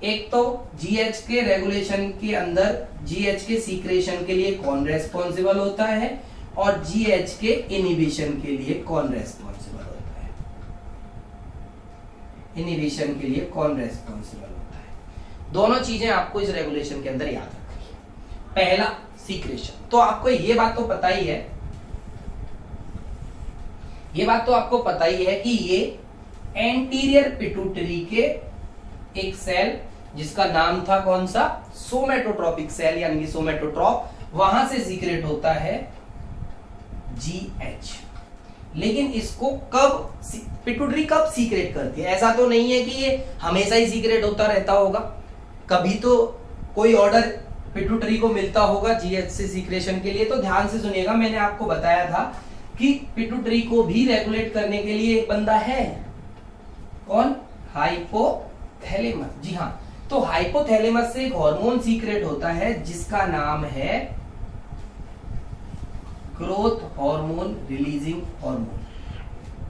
एक तो GH के रेगुलेशन के अंदर GH के सीक्रेशन के लिए कौन रेस्पॉन्सिबल होता है, और GH के इनहिबिशन के लिए कौन रेस्पॉन्सिबल होता है। इनहिबिशन के लिए कौन रेस्पॉन्सिबल होता है, दोनों चीजें आपको इस रेगुलेशन के अंदर याद रखनी है। पहला सीक्रेशन, तो आपको ये बात तो पता ही है, ये बात तो आपको पता ही है कि ये एंटीरियर पिट्यूटरी के एक सेल जिसका नाम था कौन सा, सोमैटोट्रॉपिक सेल यानी कि सोमैटोट्रॉप, वहां से सीक्रेट होता है GH। लेकिन इसको कब पिट्यूटरी कब सीक्रेट करती है? ऐसा तो नहीं है कि ये हमेशा ही सीक्रेट होता रहता होगा, कभी तो कोई ऑर्डर पिट्यूटरी को मिलता होगा GH से सीक्रेशन के लिए। तो ध्यान से सुनिएगा, मैंने आपको बताया था कि पिट्यूटरी को भी रेगुलेट करने के लिए एक बंदा है, कौन? हाइपोथैलेमस। जी हाँ, तो हाइपोथैलेमस से एक हार्मोन सीक्रेट होता है जिसका नाम है growth hormone releasing hormone,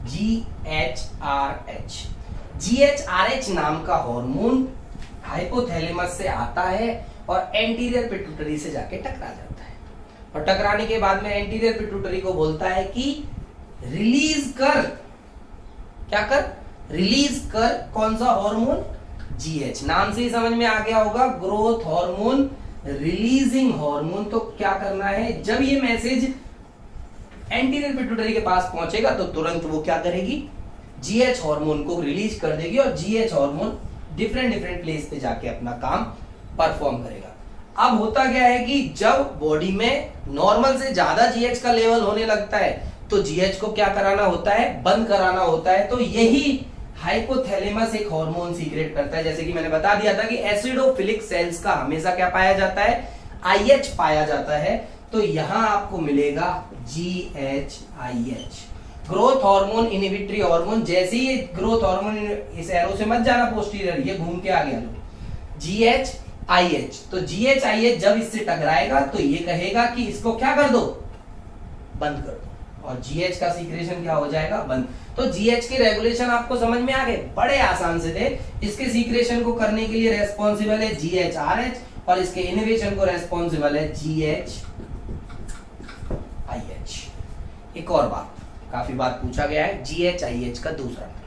GHRH। GHRH नाम का हार्मोन हाइपोथैलेमस से आता है और एंटीरियर पिट्यूटरी से जाके टकरा जाता है, और टकराने के बाद में एंटीरियर पिट्यूटरी को बोलता है कि रिलीज कर, क्या कर? रिलीज कर कौन सा हार्मोन? GH। नाम से ही समझ में आ गया होगा, ग्रोथ हार्मोन रिलीजिंग हार्मोन। तो क्या करना है, जब ये मैसेज एंटीरियर पिट्यूटरी के पास पहुंचेगा तो तुरंत वो क्या करेगी? GH हार्मोन को रिलीज कर देगी, और GH hormone different different place पे जाके अपना काम परफॉर्म करेगा। अब होता क्या है कि जब बॉडी में नॉर्मल से ज्यादा GH का लेवल होने लगता है तो GH को क्या कराना होता है? बंद कराना होता है। तो यही हाइपोथैलेमस एक हार्मोन सीक्रेट करता है। जैसे कि मैंने बता दिया था कि एसिडोफिलिक सेल्स का हमेशा क्या पाया जाता है? IH पाया जाता है। तो यहां आपको मिलेगा GHIH, growth hormone inhibitory hormone. जैसे ही ग्रोथ हार्मोन, इस एरो से मत जाना पोस्टीरियर, ये घूम के आ गया लो, GHIH। तो GHIH जब इससे टकराएगा तो ये कहेगा कि इसको क्या कर दो? बंद कर दो, और GH का सीक्रेशन क्या हो जाएगा? बंद। तो GH के रेगुलेशन आपको समझ में आ गए, बड़े आसान से थे। इसके सीक्रेशन को करने के लिए रेस्पॉन्सिबल है GHRH, और इसके इनहिबिशन को रेस्पॉन्सिबल है GHIH। एक और बात, काफी बात पूछा गया है, GHIH का दूसरा नाम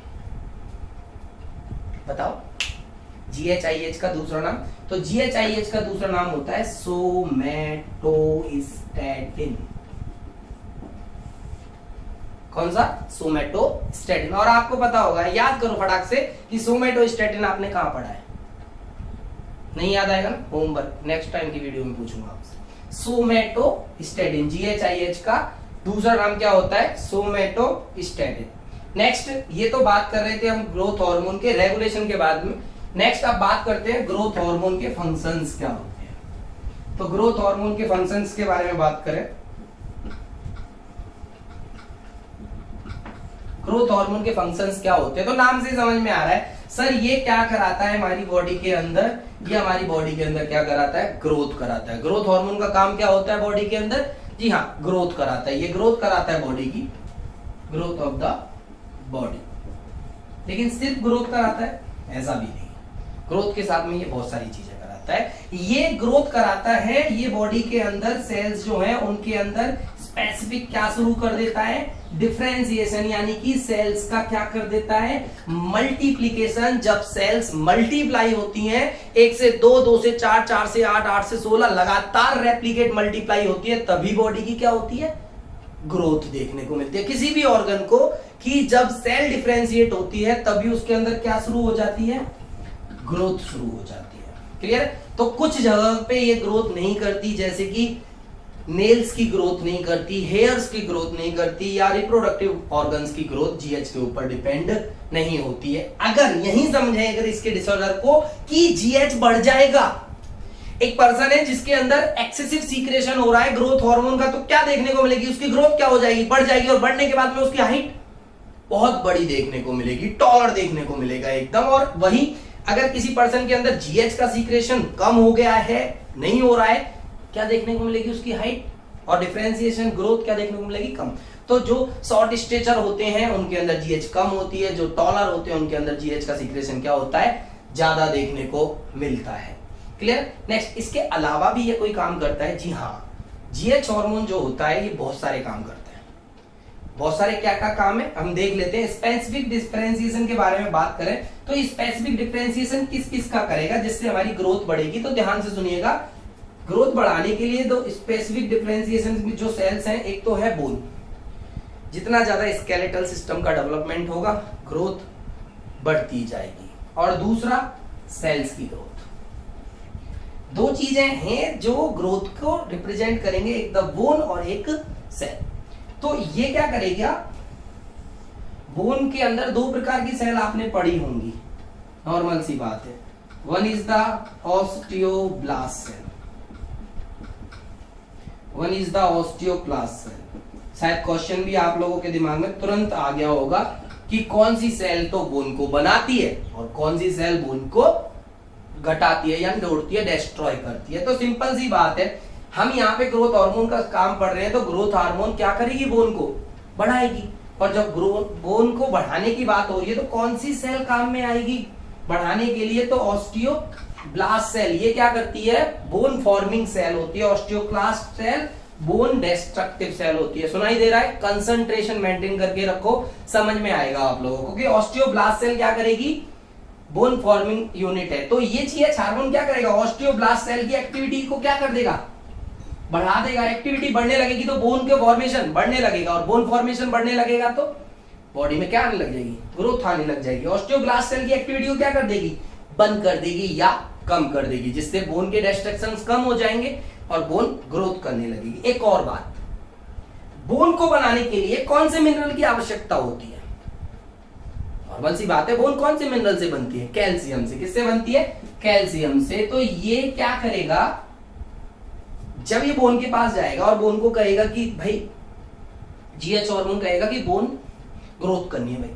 बताओ। GHIH का दूसरा नाम, तो GHIH का दूसरा नाम होता है सोमैटोस्टैटिन। कौन सा? सोमैटोस्टैटिन। और आपको पता होगा, याद करो फटाक से कि सोमैटोस्टैटिन आपने कहां पढ़ा है? नहीं याद आएगा ना, होमवर्क नेक्स्ट टाइम की वीडियो में पूछूंगा आपसे। सोमैटोस्टैटिन, GHIH का दूसरा नाम क्या होता है? सोमैटोस्टैटिन। नेक्स्ट, ये तो बात कर रहे थे हम ग्रोथ हार्मोन के रेगुलेशन के बाद में। नेक्स्ट अब बात करते हैं ग्रोथ हार्मोन के फंक्शंस क्या होते हैं। तो ग्रोथ हार्मोन के फंक्शंस के बारे में बात करें, ग्रोथ हार्मोन के फंक्शंस क्या होते हैं, तो नाम से समझ में आ रहा है सर ये क्या कराता है हमारी बॉडी के अंदर? ये हमारी बॉडी के अंदर क्या कराता है? ग्रोथ कराता है। ग्रोथ हार्मोन का काम क्या होता है बॉडी के अंदर? जी हाँ, ग्रोथ कराता है। ये ग्रोथ कराता है बॉडी की, ग्रोथ ऑफ द बॉडी। लेकिन सिर्फ ग्रोथ कराता है ऐसा भी नहीं, ग्रोथ के साथ में ये बहुत सारी चीजें कराता है। ये ग्रोथ कराता है, ये बॉडी के अंदर सेल्स जो हैं उनके अंदर स्पेसिफिक क्या शुरू कर देता है? डिफरेंशिएशन, यानी कि सेल्स का क्या कर देता है? मल्टीप्लीकेशन। जब सेल्स मल्टीप्लाई होती हैं, 1 से 2, 2 से 4, 4 से 8, 8 से 16 लगातार रेप्लिकेट मल्टीप्लाई होती है, तभी बॉडी की क्या होती है? ग्रोथ देखने को मिलती है किसी भी ऑर्गन को, कि जब सेल डिफरेंशिएट होती है तभी उसके अंदर क्या शुरू हो जाती है? ग्रोथ शुरू हो जाती है। क्लियर? तो कुछ जगह पे ये ग्रोथ नहीं करती, जैसे कि नेल्स की ग्रोथ नहीं करती, हेयर्स की ग्रोथ नहीं करती, या रिप्रोडक्टिव ऑर्गन्स की ग्रोथ जीएच के ऊपर डिपेंड नहीं होती है। अगर यही समझे अगर इसके डिसऑर्डर को कि जीएच बढ़ जाएगा, एक पर्सन है जिसके अंदर एक्सेसिव सीक्रेशन हो रहा है ग्रोथ हार्मोन का, तो क्या देखने को मिलेगी? उसकी ग्रोथ क्या हो जाएगी? बढ़ जाएगी, और बढ़ने के बाद में उसकी हाइट बहुत बड़ी देखने को मिलेगी, टॉलर देखने को मिलेगा एकदम। और वही अगर किसी पर्सन के अंदर जीएच का सीक्रेशन कम हो गया है, नहीं हो रहा है, क्या देखने को मिलेगी? उसकी हाइट और डिफरेंशिएशन ग्रोथ क्या देखने को मिलेगी? कम। तो जो शॉर्ट स्टेचर होते हैं उनके अंदर जीएच कम होती है, जो टॉलर होते हैं उनके अंदर जीएच का सीक्रेशन क्या होता है? ज्यादा देखने को मिलता है। क्लियर? नेक्स्ट, इसके अलावा भी ये कोई काम करता है? जी हाँ, जीएच हार्मोन जो होता है ये बहुत सारे काम करता है। बहुत सारे क्या क्या काम है हम देख लेते हैं। स्पेसिफिक डिफरेंशिएशन के बारे में बात करें तो स्पेसिफिक डिफरेंशिएशन किस किस का करेगा जिससे हमारी ग्रोथ बढ़ेगी? तो ध्यान से सुनिएगा, ग्रोथ बढ़ाने के लिए दो स्पेसिफिक डिफरेंशिएशन में जो सेल्स हैं, एक तो है बोन। जितना ज्यादा स्केलेटल सिस्टम का डेवलपमेंट होगा ग्रोथ बढ़ती जाएगी, और दूसरा सेल्स की ग्रोथ। दो चीजें हैं जो ग्रोथ को रिप्रेजेंट करेंगे, एक द बोन और एक सेल। तो ये क्या करेगा, बोन के अंदर दो प्रकार की सेल आपने पढ़ी होंगी, नॉर्मल सी बात है। One is the osteoblast cell, one is the osteoclast cell. शायद क्वेश्चन भी आप लोगों के दिमाग में तुरंत आ गया होगा कि कौन सी सेल तो बोन को बनाती है और कौन सी सेल बोन को घटाती है या तोड़ती है, डिस्ट्रॉय करती है। तो सिंपल सी बात है, हम यहाँ पे ग्रोथ हार्मोन का काम पढ़ रहे हैं, तो ग्रोथ हार्मोन क्या करेगी, बोन को बढ़ाएगी। और जब ग्रोथ बोन को बढ़ाने की बात हो रही है तो कौन सी सेल काम में आएगी बढ़ाने के लिए, तो ऑस्टियोब्लास्ट सेल। ये क्या करती है, बोन फॉर्मिंग सेल होती है। Osteoclast cell bone destructive cell होती है। सुनाई दे रहा है, कंसंट्रेशन मेंटेन करके रखो, समझ में आएगा आप लोगों को कि ऑस्टियोब्लास्ट सेल क्या करेगी, बोन फॉर्मिंग यूनिट है। तो ये चीज हार्मोन क्या करेगा, ऑस्टियोब्लास्ट सेल की एक्टिविटी को क्या कर देगा, बढ़ा देगा। एक्टिविटी बढ़ने लगेगी तो बोन के फॉर्मेशन बढ़ने लगेगा, और बोन फॉर्मेशन बढ़ने लगेगा तो बॉडी में क्या आने लग जाएगी, ग्रोथ आने लग जाएगी। ऑस्टियोब्लास्ट सेल की एक्टिविटी को क्या कर देगी, बंद कर देगी या कम कर देगी, जिससे बोन के डिस्ट्रक्शंस कम हो जाएंगे और बोन ग्रोथ करने लगेगी। एक और बात, बोन को बनाने के लिए कौन से मिनरल की आवश्यकता होती है, नॉर्मल सी बात है, बोन कौन से मिनरल से बनती है, कैल्शियम से। किससे बनती है, कैल्शियम से। तो ये क्या करेगा, जब ये बोन के पास जाएगा और बोन को कहेगा कि भाई जीएच हार्मोन कहेगा कि बोन ग्रोथ करनी है, भाई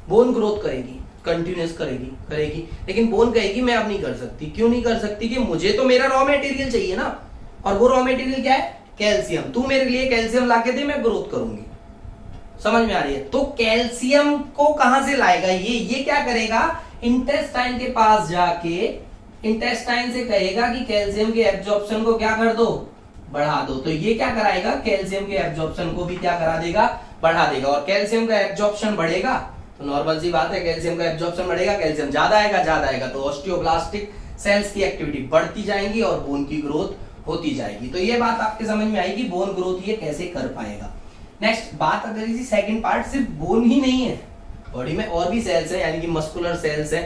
बोन ग्रोथ करेगी, कंटिन्यूस करेगी, लेकिन बोन कहेगी मैं अब नहीं कर सकती। क्यों नहीं कर सकती, कि मुझे तो मेरा रॉ मटेरियल चाहिए ना, और वो रॉ मटेरियल क्या है, कैल्शियम। तू मेरे लिए कैल्शियम लाके दे, मैं ग्रोथ करूंगी। समझ में आ रही है। तो कैल्शियम को कहां से लाएगा, ये क्या करेगा, इंटेस्टाइन के पास जाके इंटेस्टाइन से कहेगा कि कैल्शियम के एब्जॉर्प्शन को क्या कर दो, बढ़ा दो। तो ये क्या कराएगा, कैल्शियम के एब्जॉर्प्शन को भी क्या करा देगा, बढ़ा देगा। और कैल्शियम का एब्जॉर्प्शन बढ़ेगा तो नॉर्मल सी बात है, कैल्शियम का एब्जॉर्प्शन बढ़ेगा, कैल्शियम ज्यादा आएगा तो ऑस्टियोब्लास्टिक सेल्स की एक्टिविटी बढ़ती जाएंगी और बोन की ग्रोथ होती जाएगी। तो ये बात आपके समझ में आएगी, बोन ग्रोथ ये कैसे कर पाएगा। नेक्स्ट बात अगर इसी सेकंड पार्ट, सिर्फ बोन ही नहीं है, बॉडी में और भी सेल्स है, यानी कि मस्कुलर सेल्स है,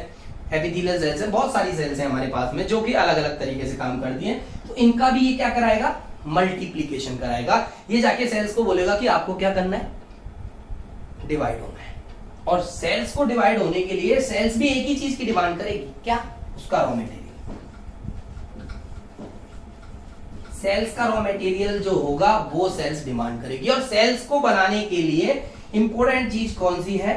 एपिथेलियल सेल्स है, बहुत सारी सेल्स है हमारे पास में जो कि अलग अलग तरीके से काम करती हैं। तो इनका भी ये क्या कराएगा, मल्टीप्लीकेशन कराएगा। ये जाके सेल्स को बोलेगा कि आपको क्या करना है, डिवाइड होना है। और सेल्स को डिवाइड होने के लिए सेल्स भी एक ही चीज की डिमांड करेगी, क्या, उसका रॉ मटेरियल। सेल्स का रॉ मटेरियल जो होगा वो सेल्स डिमांड करेगी। और सेल्स को बनाने के लिए इंपॉर्टेंट चीज कौन सी है,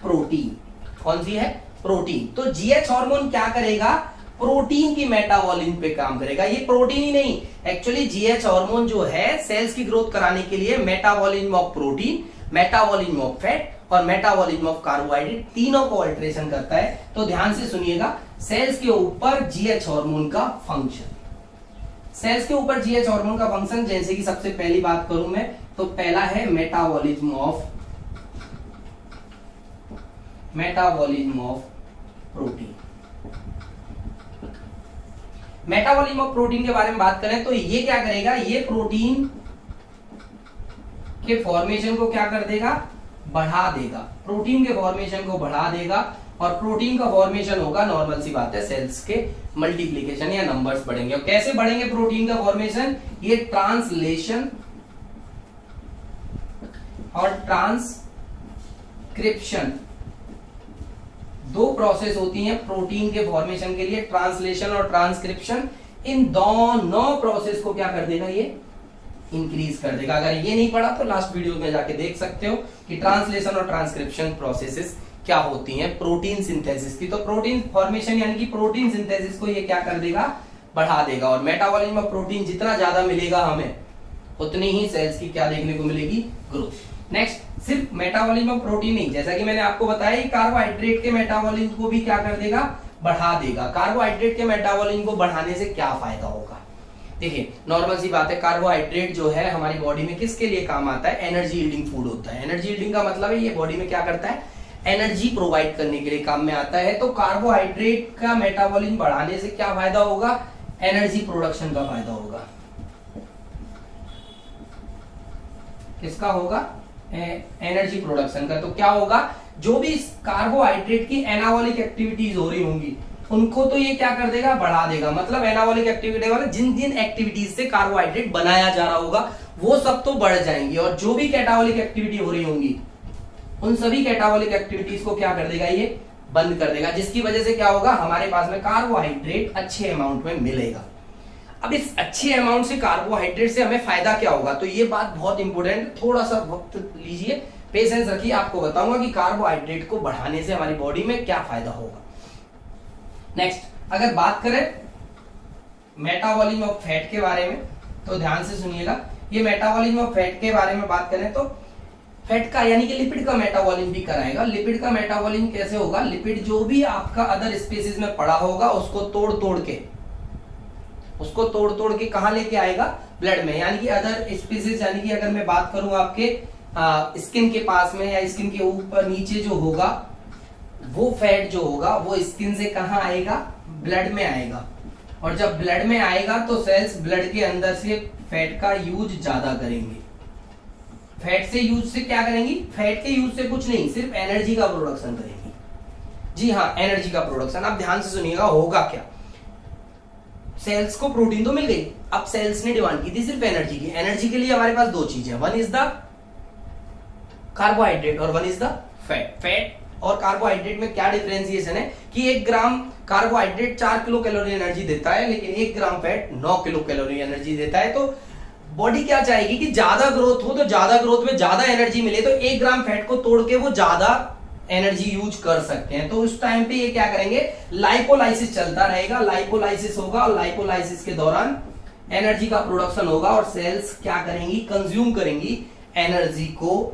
प्रोटीन। कौन सी है, प्रोटीन। तो जीएच हार्मोन क्या करेगा, प्रोटीन की मेटाबॉलिज्म पे काम करेगा। ये प्रोटीन ही नहीं, एक्चुअली जीएच हार्मोन जो है सेल्स की ग्रोथ कराने के लिए metabolism of protein, metabolism of fat और मेटाबॉलिज्म ऑफ कार्बोहाइड्रेट, तीनों को अल्टरेशन करता है। तो ध्यान से सुनिएगा, सेल्स के ऊपर जीएच हार्मोन का फंक्शन, सेल्स के ऊपर जीएच हार्मोन का फंक्शन, जैसे कि सबसे पहली बात करूं मैं तो पहला है metabolism of protein. Metabolism of protein के बारे में बात करें तो ये क्या करेगा, ये प्रोटीन के फॉर्मेशन को क्या कर देगा, बढ़ा देगा। प्रोटीन के फॉर्मेशन को बढ़ा देगा और प्रोटीन का फॉर्मेशन होगा, नॉर्मल सी बात है, सेल्स के मल्टीप्लिकेशन या नंबर्स बढ़ेंगे। और कैसे बढ़ेंगे प्रोटीन का फॉर्मेशन, ये ट्रांसलेशन और ट्रांसक्रिप्शन, दो प्रोसेस होती हैं प्रोटीन के फॉर्मेशन के लिए, ट्रांसलेशन और ट्रांसक्रिप्शन। इन दोनों प्रोसेस को क्या कर देगा, ये इंक्रीज कर देगा। अगर ये नहीं पढ़ा तो लास्ट वीडियो में जाके देख सकते हो कि ट्रांसलेशन और ट्रांसक्रिप्शन प्रोसेसेस क्या होती हैं प्रोटीन सिंथेसिस की। तो प्रोटीन फॉर्मेशन यानी कि प्रोटीन सिंथेसिस को ये क्या कर देगा, बढ़ा देगा। और मेटाबॉलिज्म ऑफ प्रोटीन जितना ज्यादा मिलेगा हमें, उतनी ही सेल्स की क्या देखने को मिलेगी, ग्रोथ। नेक्स्ट, सिर्फ मेटाबॉलिज्म ऑफ प्रोटीन नहीं, जैसा कि मैंने आपको बताया, कार्बोहाइड्रेट के मेटाबॉलिज्म को भी क्या कर देगा, बढ़ा देगा। कार्बोहाइड्रेट के मेटाबॉलिज्म को बढ़ाने से क्या फायदा होगा, देखिए नॉर्मल सी बात है, कार्बोहाइड्रेट जो है हमारी बॉडी में किसके लिए काम आता है, एनर्जी यील्डिंग फूड होता है। एनर्जी यील्डिंग का मतलब है ये बॉडी में क्या करता है, एनर्जी प्रोवाइड करने के लिए काम में आता है। तो कार्बोहाइड्रेट का मेटाबॉलिज्म बढ़ाने से क्या फायदा होगा, एनर्जी प्रोडक्शन का फायदा होगा। किसका होगा, एनर्जी प्रोडक्शन का। तो क्या होगा, जो भी कार्बोहाइड्रेट की एनाबॉलिक एक्टिविटीज हो रही होंगी, उनको तो ये क्या कर देगा, बढ़ा देगा। मतलब एनाबॉलिक एक्टिविटी वाले जिन जिन एक्टिविटीज से कार्बोहाइड्रेट बनाया जा रहा होगा वो सब तो बढ़ जाएंगी, और जो भी कैटाबॉलिक एक्टिविटी हो रही होंगी उन सभी कैटाबॉलिक एक्टिविटीज को क्या कर देगा, ये बंद कर देगा, जिसकी वजह से क्या होगा, हमारे पास में कार्बोहाइड्रेट अच्छे अमाउंट में मिलेगा। अब इस अच्छे अमाउंट से कार्बोहाइड्रेट से हमें फायदा क्या होगा, तो ये बात बहुत इंपॉर्टेंट, थोड़ा सा वक्त लीजिए, पेशेंस रखिए, आपको बताऊंगा कि कार्बोहाइड्रेट को बढ़ाने से हमारी बॉडी में क्या फायदा होगा। नेक्स्ट, अगर बात करें मेटाबॉलिज्म ऑफ फैट के बारे में तो ध्यान से सुनिएगा। ये मेटाबॉलिज्म ऑफ फैट के बारे में बात करें तो फैट का यानी कि लिपिड का मेटाबॉलिज्म भी कराएगा। लिपिड का मेटाबॉलिज्म कैसे होगा, लिपिड जो भी आपका अदर स्पीसीज में पड़ा होगा उसको तोड़ तोड़ के कहां लेके आएगा, ब्लड में। यानी कि अदर स्पीसीज, यानी कि अगर मैं बात करूं आपके स्किन के पास में या स्किन के ऊपर नीचे जो होगा वो फैट जो होगा वो स्किन से कहां आएगा, ब्लड में आएगा। और जब ब्लड में आएगा तो सेल्स ब्लड के अंदर से फैट का यूज ज्यादा करेंगे। फैट से यूज से क्या करेंगी, फैट के यूज से कुछ नहीं, सिर्फ एनर्जी का प्रोडक्शन करेंगी। जी हाँ, एनर्जी का प्रोडक्शन। अब ध्यान से सुनिएगा, होगा क्या, सेल्स को प्रोटीन तो मिल गई, अब सेल्स ने डिमांड की थी सिर्फ एनर्जी की। एनर्जी के लिए हमारे पास दो चीजें, वन इज द कार्बोहाइड्रेट और one is the fat. Fat और कार्बोहाइड्रेट में क्या डिफरेंशिएशन है कि 1 ग्राम कार्बोहाइड्रेट 4 किलो कैलोरी एनर्जी देता है, लेकिन 1 ग्राम फैट 9 किलो कैलोरी एनर्जी देता है। तो बॉडी क्या चाहेगी कि ज्यादा ग्रोथ हो, तो ज्यादा ग्रोथ में ज्यादा एनर्जी मिले, तो 1 ग्राम फैट को तोड़ के वो ज्यादा एनर्जी यूज कर सकते हैं। तो उस टाइम पे ये क्या करेंगे, लाइपोलाइसिस चलता रहेगा, लाइपोलाइसिस होगा और लाइपोलाइसिस के दौरान एनर्जी का प्रोडक्शन होगा और सेल्स क्या करेंगी, कंज्यूम करेंगी एनर्जी को,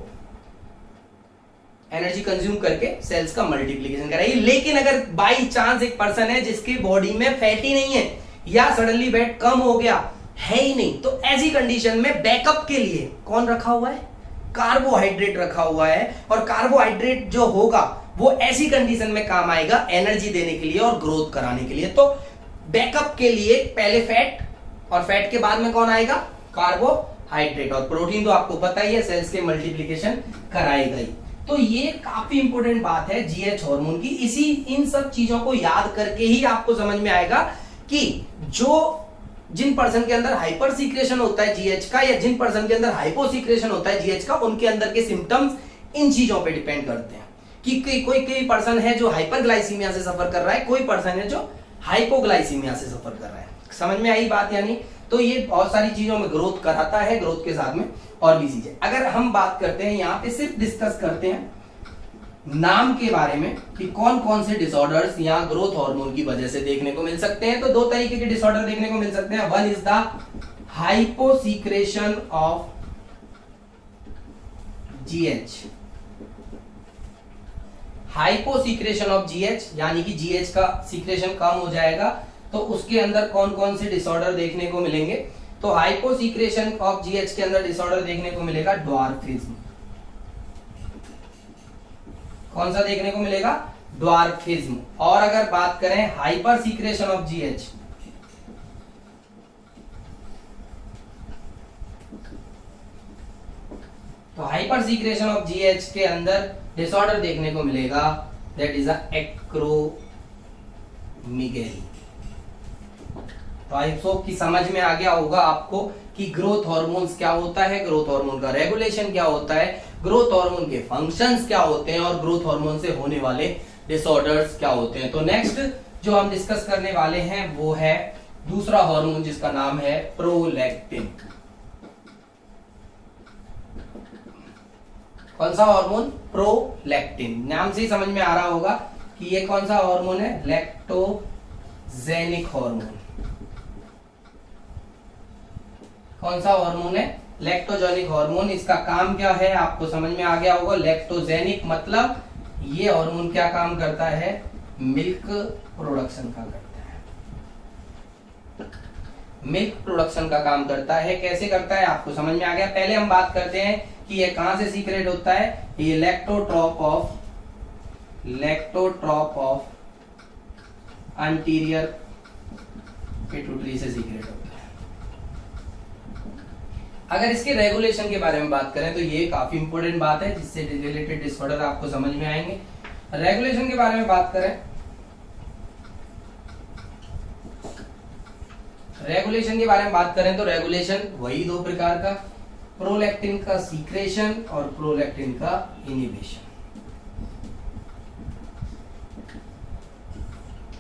एनर्जी कंज्यूम करके सेल्स का मल्टीप्लिकेशन कराएगी। लेकिन अगर बाई चांस एक पर्सन है जिसकी बॉडी में फैट ही नहीं है या सडनली फैट कम हो गया है ही नहीं, तो ऐसी कंडीशन में बैकअप के लिए कौन रखा हुआ है, कार्बोहाइड्रेट रखा हुआ है। और कार्बोहाइड्रेट जो होगा वो ऐसी कंडीशन में काम आएगा एनर्जी देने के लिए और ग्रोथ कराने के लिए। तो बैकअप के लिए पहले फैट और फैट के बाद में कौन आएगा, कार्बोहाइड्रेट। और प्रोटीन तो आपको पता ही है, सेल्स के मल्टीप्लिकेशन कराएगा ही। तो ये काफी इंपॉर्टेंट बात है जीएच हार्मोन की। इसी इन सब चीजों को याद करके ही आपको समझ में आएगा कि जिन पर्सन के अंदर हाइपर सीक्रेशन होता है जीएच का या जिन पर्सन के अंदर हाइपो सीक्रेशन होता है जीएच का, उनके अंदर के सिम्टम्स इन चीजों पे डिपेंड करते हैं। कि कोई पर्सन है जो हाइपरग्लाइसीमिया से सफर कर रहा है, कोई पर्सन है जो हाइपोग्लाइसीमिया से सफर कर रहा है। समझ में आई बात यानी। तो ये बहुत सारी चीजों में ग्रोथ कराता है, ग्रोथ के साथ में और भी चीजें। अगर हम बात करते हैं यहाँ पे सिर्फ डिस्कस करते हैं नाम के बारे में कि कौन कौन से डिसऑर्डर्स यहाँ ग्रोथ हार्मोन की वजह से देखने को मिल सकते हैं, तो 2 तरीके के डिसऑर्डर देखने को मिल सकते हैं। One is the hyposecretion of GH. Hyposecretion of GH यानी कि जीएच का सीक्रेशन कम हो जाएगा, तो उसके अंदर कौन कौन से डिसऑर्डर देखने को मिलेंगे, तो हाइपोसीक्रेशन ऑफ जीएच के अंदर डिसऑर्डर देखने को मिलेगा ड्वार्फिज्म। कौन सा देखने को मिलेगा, ड्वार्फिज्म। और अगर बात करें हाइपर सीक्रेशन ऑफ जीएच, तो हाइपर सीक्रेशन ऑफ जीएच के अंदर डिसऑर्डर देखने को मिलेगा दैट इज एक्रोमीगेली। तो आई होप कि समझ में आ गया होगा आपको कि ग्रोथ हार्मोन्स क्या होता है, ग्रोथ हार्मोन का रेगुलेशन क्या होता है, ग्रोथ हार्मोन के फंक्शंस क्या होते हैं और ग्रोथ हार्मोन से होने वाले डिसऑर्डर्स क्या होते हैं। तो नेक्स्ट जो हम डिस्कस करने वाले हैं वो है दूसरा हार्मोन जिसका नाम है प्रोलैक्टिन। कौन सा हार्मोन, प्रोलैक्टिन। नाम से ही समझ में आ रहा होगा कि ये कौन सा हार्मोन है, लैक्टोजेनिक हार्मोन। कौन सा हार्मोन है, लैक्टोजेनिक हार्मोन। इसका काम क्या है आपको समझ में आ गया होगा। लैक्टोजेनिक मतलब ये हार्मोन क्या काम करता है, मिल्क प्रोडक्शन का करता है, मिल्क प्रोडक्शन का काम करता है। कैसे करता है आपको समझ में आ गया। पहले हम बात करते हैं कि ये कहां से सीक्रेट होता है, ये लैक्टोट्रॉप ऑफ एंटीरियर पिट्यूटरी से सीक्रेट होता है। अगर इसके रेगुलेशन के बारे में बात करें तो ये काफी इंपॉर्टेंट बात है जिससे रिलेटेड डिसऑर्डर आपको समझ में आएंगे। रेगुलेशन के बारे में बात करें रेगुलेशन के बारे में बात करें तो रेगुलेशन वही दो प्रकार का, प्रोलैक्टिन का सीक्रेशन और प्रोलैक्टिन का इनिबिशन।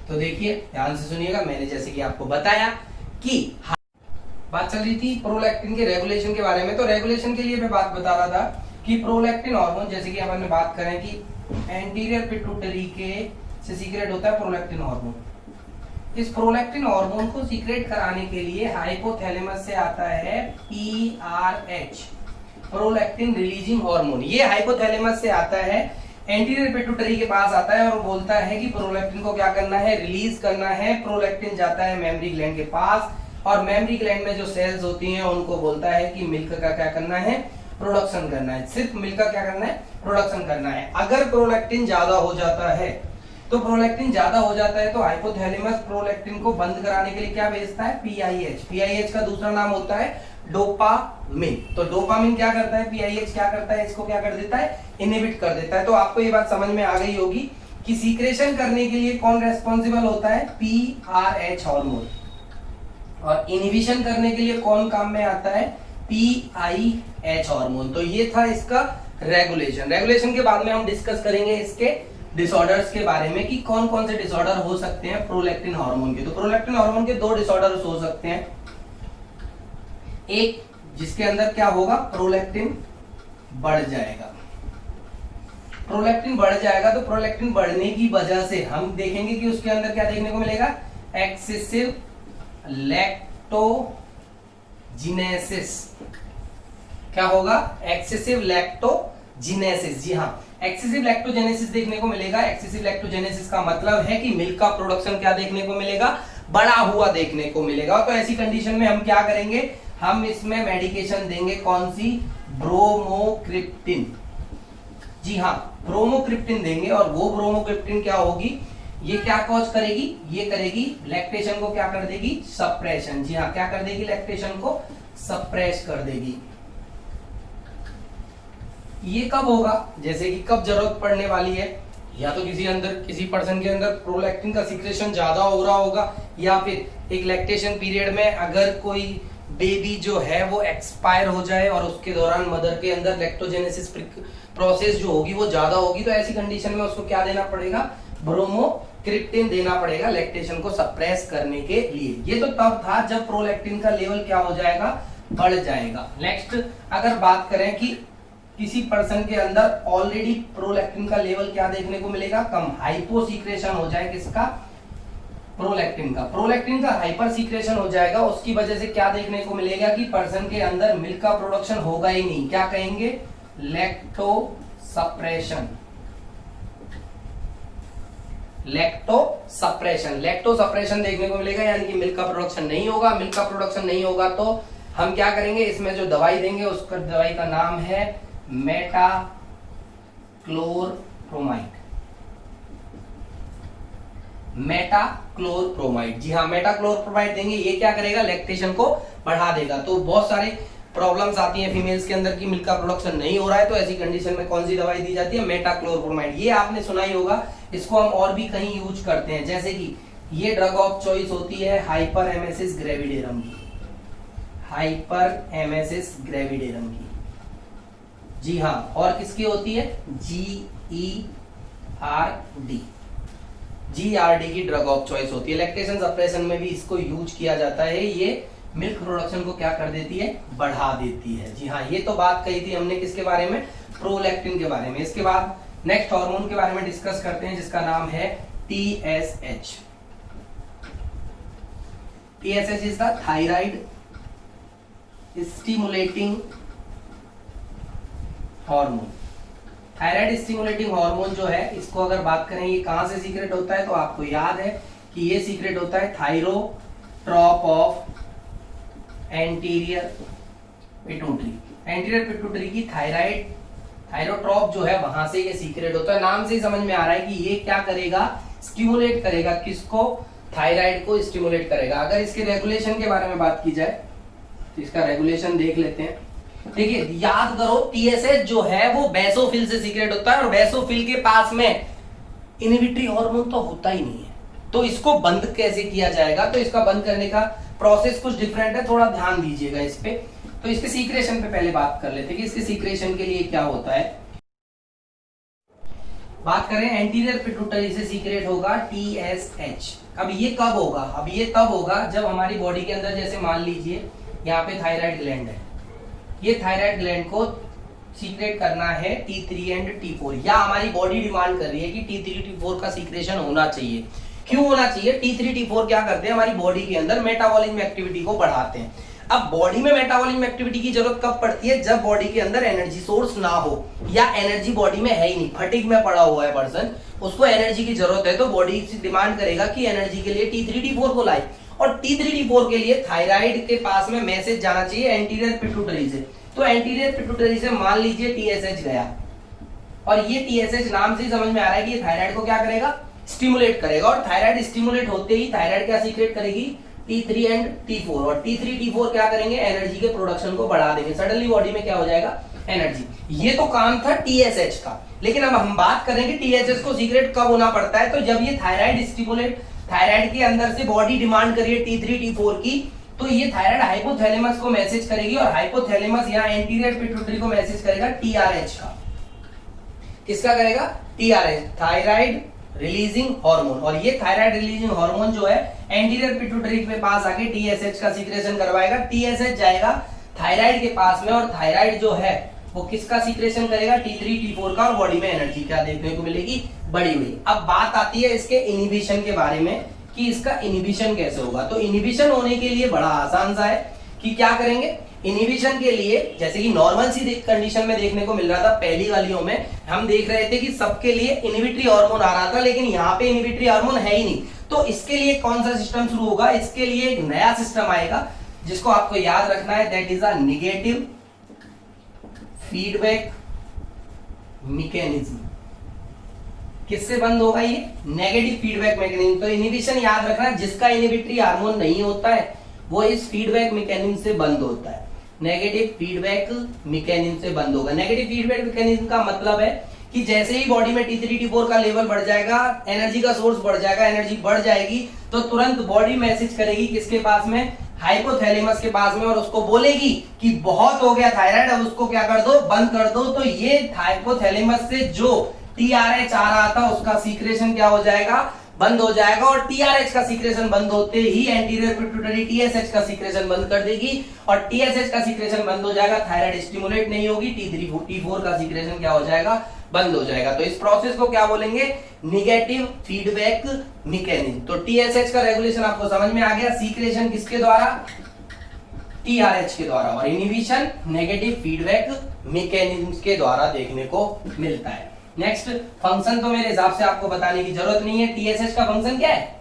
तो देखिए ध्यान से सुनिएगा, मैंने जैसे कि आपको बताया कि बात चल रही थी प्रोलैक्टिन के रेगुलेशन के बारे में, तो रेगुलेशन के लिए मैं बात बता रहा था कि प्रोलैक्टिन हार्मोन, जैसे कि अपन ने बात करें कि एंटीरियर पिट्यूटरी के से सीक्रेट होता है प्रोलैक्टिन हार्मोन। इस प्रोलैक्टिन हार्मोन को सीक्रेट कराने के लिए हाइपोथैलेमस से आता है PRH, प्रोलैक्टिन रिलीजिंग हार्मोन। ये हाइपोथैलेमस से आता है, एंटीरियर पिट्यूटरी के पास आता है और बोलता है कि प्रोलैक्टिन को क्या करना है, रिलीज करना है। प्रोलैक्टिन जाता है मेमरी ग्लैंड के पास और मेमरी ग्लैंड में जो सेल्स होती हैं उनको बोलता है कि मिल्क का क्या करना है, प्रोडक्शन करना है। सिर्फ मिल्क का क्या करना है, प्रोडक्शन करना है। अगर प्रोलैक्टिन ज्यादा हो जाता है तो हाइपोथैलेमस प्रोलैक्टिन को बंद कराने के लिए क्या भेजता है, PIH का दूसरा नाम होता है डोपामिन। तो डोपामिन क्या करता है, PIH क्या करता है, इसको क्या कर देता है, इनहिबिट कर देता है। तो आपको ये बात समझ में आ गई होगी कि सीक्रेशन करने के लिए कौन रेस्पॉन्सिबल होता है, PRH हार्मोन, और इनहिबिशन करने के लिए कौन काम में आता है, PIH हार्मोन। तो ये था इसका रेगुलेशन के बाद में हम डिस्कस करेंगे इसके डिसऑर्डर्स के बारे में कि कौन कौन से डिसऑर्डर हो सकते हैं प्रोलैक्टिन हार्मोन के। तो प्रोलैक्टिन हार्मोन के दो डिसऑर्डर्स हो सकते हैं, एक जिसके अंदर क्या होगा, प्रोलैक्टिन बढ़ जाएगा। प्रोलैक्टिन बढ़ जाएगा तो प्रोलैक्टिन बढ़ने की वजह से हम देखेंगे कि उसके अंदर क्या देखने को मिलेगा, एक्सेसिव लैक्टोजिनेसिस। क्या होगा, एक्सेसिव लैक्टोजिनेसिस। जी हाँ, एक्सेसिव लैक्टोजेनेसिस देखने को मिलेगा। एक्सेसिव लैक्टोजेनेसिस का मतलब है कि मिल्क का प्रोडक्शन क्या देखने को मिलेगा, बड़ा हुआ देखने को मिलेगा। तो ऐसी कंडीशन में हम क्या करेंगे, हम इसमें मेडिकेशन देंगे, कौन सी, ब्रोमोक्रिप्टिन। जी हाँ, ब्रोमोक्रिप्टिन देंगे और वो ब्रोमोक्रिप्टिन क्या होगी, ये क्या कॉज करेगी, ये करेगी लैक्टेशन को क्या कर देगी, सप्रेशन। जी हाँ, क्या कर देगी, लैक्टेशन को सप्रेस कर देगी। ये कब होगा, जैसे कि कब जरूरत पड़ने वाली है, या तो किसी पर्सन के अंदर प्रोलैक्टिन का सीक्रेशन ज्यादा हो रहा होगा, या फिर एक लैक्टेशन पीरियड में अगर कोई बेबी जो है वो एक्सपायर हो जाए और उसके दौरान मदर के अंदर लैक्टोजेनेसिस प्रोसेस जो होगी वो ज्यादा होगी, तो ऐसी कंडीशन में उसको क्या देना पड़ेगा, ब्रोमोक्रिप्टिन देना पड़ेगा लैक्टेशन को सप्रेस करने के लिए। ये तो तब था जब प्रोलैक्टिन का लेवल क्या हो जाएगा, बढ़ जाएगा। नेक्स्ट अगर बात करें कि किसी पर्सन के अंदर ऑलरेडी प्रोलैक्टिन का लेवल क्या देखने को मिलेगा, कम, हाइपो सीक्रेशन हो जाए किसका, प्रोलैक्टिन का हाइपर सीक्रेशन हो जाएगा। उसकी वजह से क्या देखने को मिलेगा कि पर्सन के अंदर मिल्क का प्रोडक्शन होगा ही नहीं, क्या कहेंगे, लैक्टो सप्रेशन देखने को मिलेगा, यानी कि मिल्क का प्रोडक्शन नहीं होगा। मिल्क का प्रोडक्शन नहीं होगा तो हम क्या करेंगे, इसमें जो दवाई देंगे उसका दवाई का नाम है मेटाक्लोरप्रोमाइड। जी हाँ, मेटाक्लोरप्रोमाइड देंगे। ये क्या करेगा, लैक्टेशन को बढ़ा देगा। तो बहुत सारे प्रॉब्लम्स आती हैं फीमेल्स के अंदर कि मिल्क का प्रोडक्शन नहीं हो रहा है, तो ऐसी कंडीशन में कौन सी दवाई दी जाती है, मेटाक्लोरप्रोमाइड। ये आपने सुना ही होगा, इसको हम और भी कहीं यूज करते हैं, जैसे कि ये ड्रग ऑफ चॉइस होती है हाइपरएमेसिस ग्रेविडेरम की। जी हाँ, और किसकी होती है, GERD की ड्रग ऑफ चॉइस होती है। लैक्टेशन सप्रेशन में भी इसको यूज किया जाता है। ये मिल्क प्रोडक्शन को क्या कर देती है, बढ़ा देती है। जी हाँ, ये तो बात कही थी हमने किसके बारे में, प्रोलैक्टिन के बारे में। इसके बाद नेक्स्ट हार्मोन के बारे में डिस्कस करते हैं जिसका नाम है TSH। TSH is the thyroid stimulating hormone. Thyroid stimulating hormone जो है, इसको अगर बात करें ये कहां से सीक्रेट होता है, तो आपको याद है कि ये सीक्रेट होता है थायरोट्रॉप ऑफ एंटीरियर पिट्यूटरी की थायरोट्रॉप जो है वहां से ये सीक्रेट होता है। नाम से ही समझ में आ रहा है कि ये क्या करेगा, स्टिमुलेट करेगा, किसको, थायराइड को स्टिमुलेट करेगा। अगर इसके रेगुलेशन के बारे में बात की जाए तो इसका रेगुलेशन देख लेते हैं। देखिए, याद करो, टीएसएच जो है वो बेसोफिल से सीक्रेट होता है और बेसोफिल के पास में इनहिबिटरी हार्मोन तो होता ही नहीं है। तो इसको बंद कैसे किया जाएगा, तो इसका बंद करने का प्रोसेस कुछ डिफरेंट है, थोड़ा ध्यान दीजिएगा इस पे। तो इसके सीक्रेशन पे पहले बात कर लेते हैं कि इसके सीक्रेशन के लिए क्या होता है। बात करें एंटीरियर पिट्यूटरी से सीक्रेट होगा TSH। अब ये कब होगा? अब ये तब होगा जब हमारी बॉडी के अंदर, जैसे मान लीजिए यहाँ पे थायराइड ग्लैंड है, ये थायराइड ग्लैंड को सीक्रेट करना है T3 एंड T4, या हमारी बॉडी डिमांड कर रही है कि T3 T4 का सीक्रेशन होना चाहिए। क्यों होना चाहिए? T3 T4 क्या करते हैं? हमारी बॉडी के अंदर मेटाबॉलिज्म एक्टिविटी को बढ़ाते हैं। अब बॉडी में मेटाबॉलिज्म एक्टिविटी की जरूरत कब पड़ती है? जब बॉडी के अंदर एनर्जी सोर्स ना हो, या एनर्जी बॉडी में है ही नहीं, फटीग में पड़ा हुआ है पर्सन, उसको एनर्जी की जरूरत है, तो बॉडी डिमांड करेगा कि एनर्जी के लिए T3 T4 को लाए। और T3 T4 के लिए थायराइड के पास में मैसेज जाना चाहिए एंटीरियर पिट्यूटरी से। तो एंटीरियर पिट्यूटरी से मान लीजिए TSH गया, और ये TSH नाम से ही समझ में आ रहा है कि ये थायराइड को क्या करेगा? स्टिमुलेट करेगा। और थायराइड स्टिमुलेट होते ही थायराइड क्या सीक्रेट करेगी? T3 and T4। और T3 T4 क्या करेंगे? एनर्जी के प्रोडक्शन को बढ़ा देंगे। सडनली बॉडी में क्या हो जाएगा? एनर्जी। ये तो काम था TSH का। लेकिन अब हम बात करें कि TSH को सीक्रेट कब होना पड़ता है, तो जब ये थायराइड स्टिमुलेट, थायराइड के अंदर से बॉडी डिमांड करिए T3 T4 की, तो ये थायराइड हाइपोथैलेमस को मैसेज करेगी, और हाइपोथैलेमस यहाँ एंटीरियर पिट्यूटरी को मैसेज करेगा TRH का। किसका करेगा? TRH, thyroid releasing hormone. और ये थायराइड रिलीजिंग हार्मोन जो है एंटीरियर पिट्यूटरी के पास आके TSH का सीक्रेशन करवाएगा। TSH जाएगा थायराइड के पास में, और थायराइड जो है वो किसका सीक्रेशन करेगा? T3 T4 का। और बॉडी में एनर्जी क्या देखने को मिलेगी? बढ़ी हुई। अब बात आती है इसके इनिबिशन के बारे में कि इसका इनिबिशन कैसे होगा। तो इनिबिशन होने के लिए बड़ा आसान सा है कि क्या करेंगे? इनिबिशन के लिए जैसे कि नॉर्मल सी कंडीशन में देखने को मिल रहा था, पहली वालियों में हम देख रहे थे कि सबके लिए इनिबिटरी हार्मोन आ रहा था, लेकिन यहाँ पे इनिबिटरी हार्मोन है ही नहीं। तो इसके लिए कौन सा सिस्टम शुरू होगा? इसके लिए एक नया सिस्टम आएगा जिसको आपको याद रखना है, that is a negative feedback mechanism. किससे बंद होगा ये? Negative feedback mechanism. तो इनिबिशन याद रखना, जिसका इनिबिटरी हार्मोन नहीं होता है वो इस फीडबैक मैकेनिज्म से बंद होता है। नेगेटिव फीडबैक मैकेनिज्म से बंद होगा। नेगेटिव फीडबैक मैकेनिज्म का मतलब है कि जैसे ही बॉडी में T3 T4 का लेवल बढ़ जाएगा, एनर्जी का सोर्स बढ़ जाएगा, एनर्जी बढ़ जाएगी, तो तुरंत बॉडी मैसेज करेगी किसके पास में? हाइपोथैलेमस के पास में, और उसको बोलेगी कि बहुत हो गया थायराइड, अब उसको क्या कर दो? बंद कर दो। तो ये हाइपोथैलेमस से जो TRH आ रहा था उसका सीक्रेशन क्या हो जाएगा? बंद हो जाएगा। और TRH का सीक्रेशन बंद होते ही एंटीरियर पिट्यूटरी TSH का सीक्रेशन बंद कर देगी, और TSH का सीक्रेशन बंद हो जाएगा, थायराइड स्टिमुलेट नहीं होगी, T3 T4 का सीक्रेशन क्या हो जाएगा? बंद हो जाएगा। तो इस प्रोसेस को क्या बोलेंगे? Negative feedback mechanism. तो TSH का रेगुलेशन आपको समझ में आ गया। सीक्रेशन किसके द्वारा? TRH के द्वारा। और इनिबिशन नेगेटिव फीडबैक मैकेनिज्म के द्वारा देखने को मिलता है। नेक्स्ट, फंक्शन तो मेरे हिसाब से आपको बताने की जरूरत नहीं है। TSH का फंक्शन क्या है?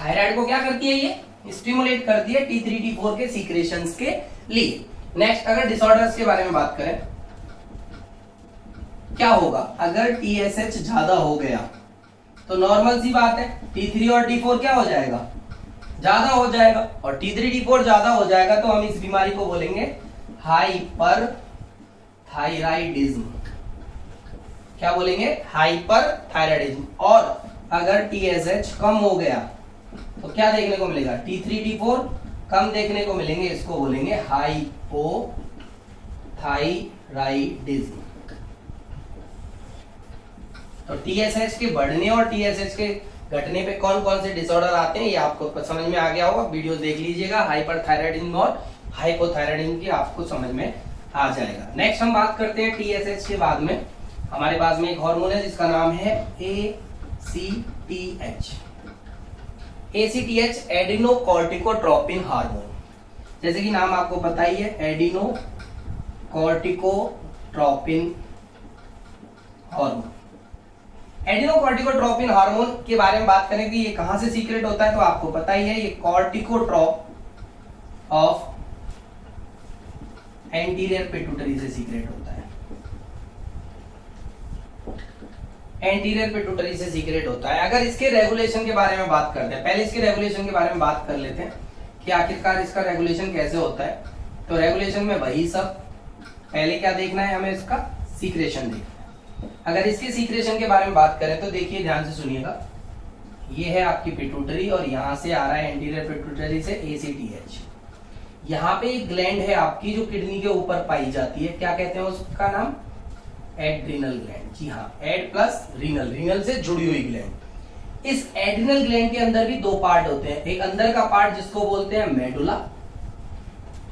थायराइड को क्या करती है? ये स्टिमुलेट करती है T3 T4 के सीक्रेशंस के लिए। नेक्स्ट, अगर डिसऑर्डर्स के बारे में बात करें, क्या होगा अगर TSH ज्यादा हो गया? तो नॉर्मल सी बात है, T3 और T4 क्या हो जाएगा? ज्यादा हो जाएगा। और T3 T4 ज्यादा हो जाएगा तो हम इस बीमारी को बोलेंगे हाइपर थायराइडिज्म। क्या बोलेंगे? Hyper thyroidism. और अगर TSH कम हो गया तो क्या देखने को मिलेगा? T3 T4 कम देखने को मिलेंगे, इसको बोलेंगे हाइपोथायराइडिज्म। तो TSH के बढ़ने और TSH के घटने पे कौन कौन से डिसऑर्डर आते हैं ये आपको समझ में आ गया होगा। वीडियो देख लीजिएगा, हाइपरथायराइडिज्म और हाइपोथायराइडिज्म की आपको समझ में आ जाएगा। नेक्स्ट हम बात करते हैं TSH के बाद में हमारे पास में एक हार्मोन है जिसका नाम है ACTH। ACTH एडिनोकॉर्टिकोट्रोपिन hormone. जैसे कि नाम आपको पता ही है, एडिनोकॉर्टिकोट्रोपिन हार्मोन। एडिनोकॉर्टिकोट्रोपिन हार्मोन के बारे में बात करें कि ये कहां से सीक्रेट होता है, तो आपको पता ही है, ये कॉर्टिकोट्रोप ऑफ एंटीरियर पिट्यूटरी से सीक्रेट होता है। एंटीरियर पिट्यूटरी से सीक्रेट होता है। अगर इसके रेगुलेशन के बारे में बात करते हैं, पहले इसके रेगुलेशन के बारे में बात कर लेते हैं कि आखिरकार इसका रेगुलेशन कैसे होता है। तो रेगुलेशन में वही सब, पहले क्या देखना है हमें? इसका सीक्रेशन देखना है। अगर इसके सीक्रेशन के बारे में बात करें तो देखिए, ध्यान से सुनिएगा, ये है आपकी पिट्यूटरी और यहां से आ रहा है एंटीरियर पिट्यूटरी से ACTH। यहाँ पे एक ग्लैंड है आपकी जो किडनी के ऊपर पाई जाती है, क्या कहते हैं उसका नाम? Adrenal gland. जी हाँ, एड प्लस रीनल, रीनल से जुड़ी हुई ग्लैंड। इस एड्रिनल ग्लैंड के अंदर भी दो पार्ट होते हैं, एक अंदर का पार्ट जिसको बोलते हैं मेडुला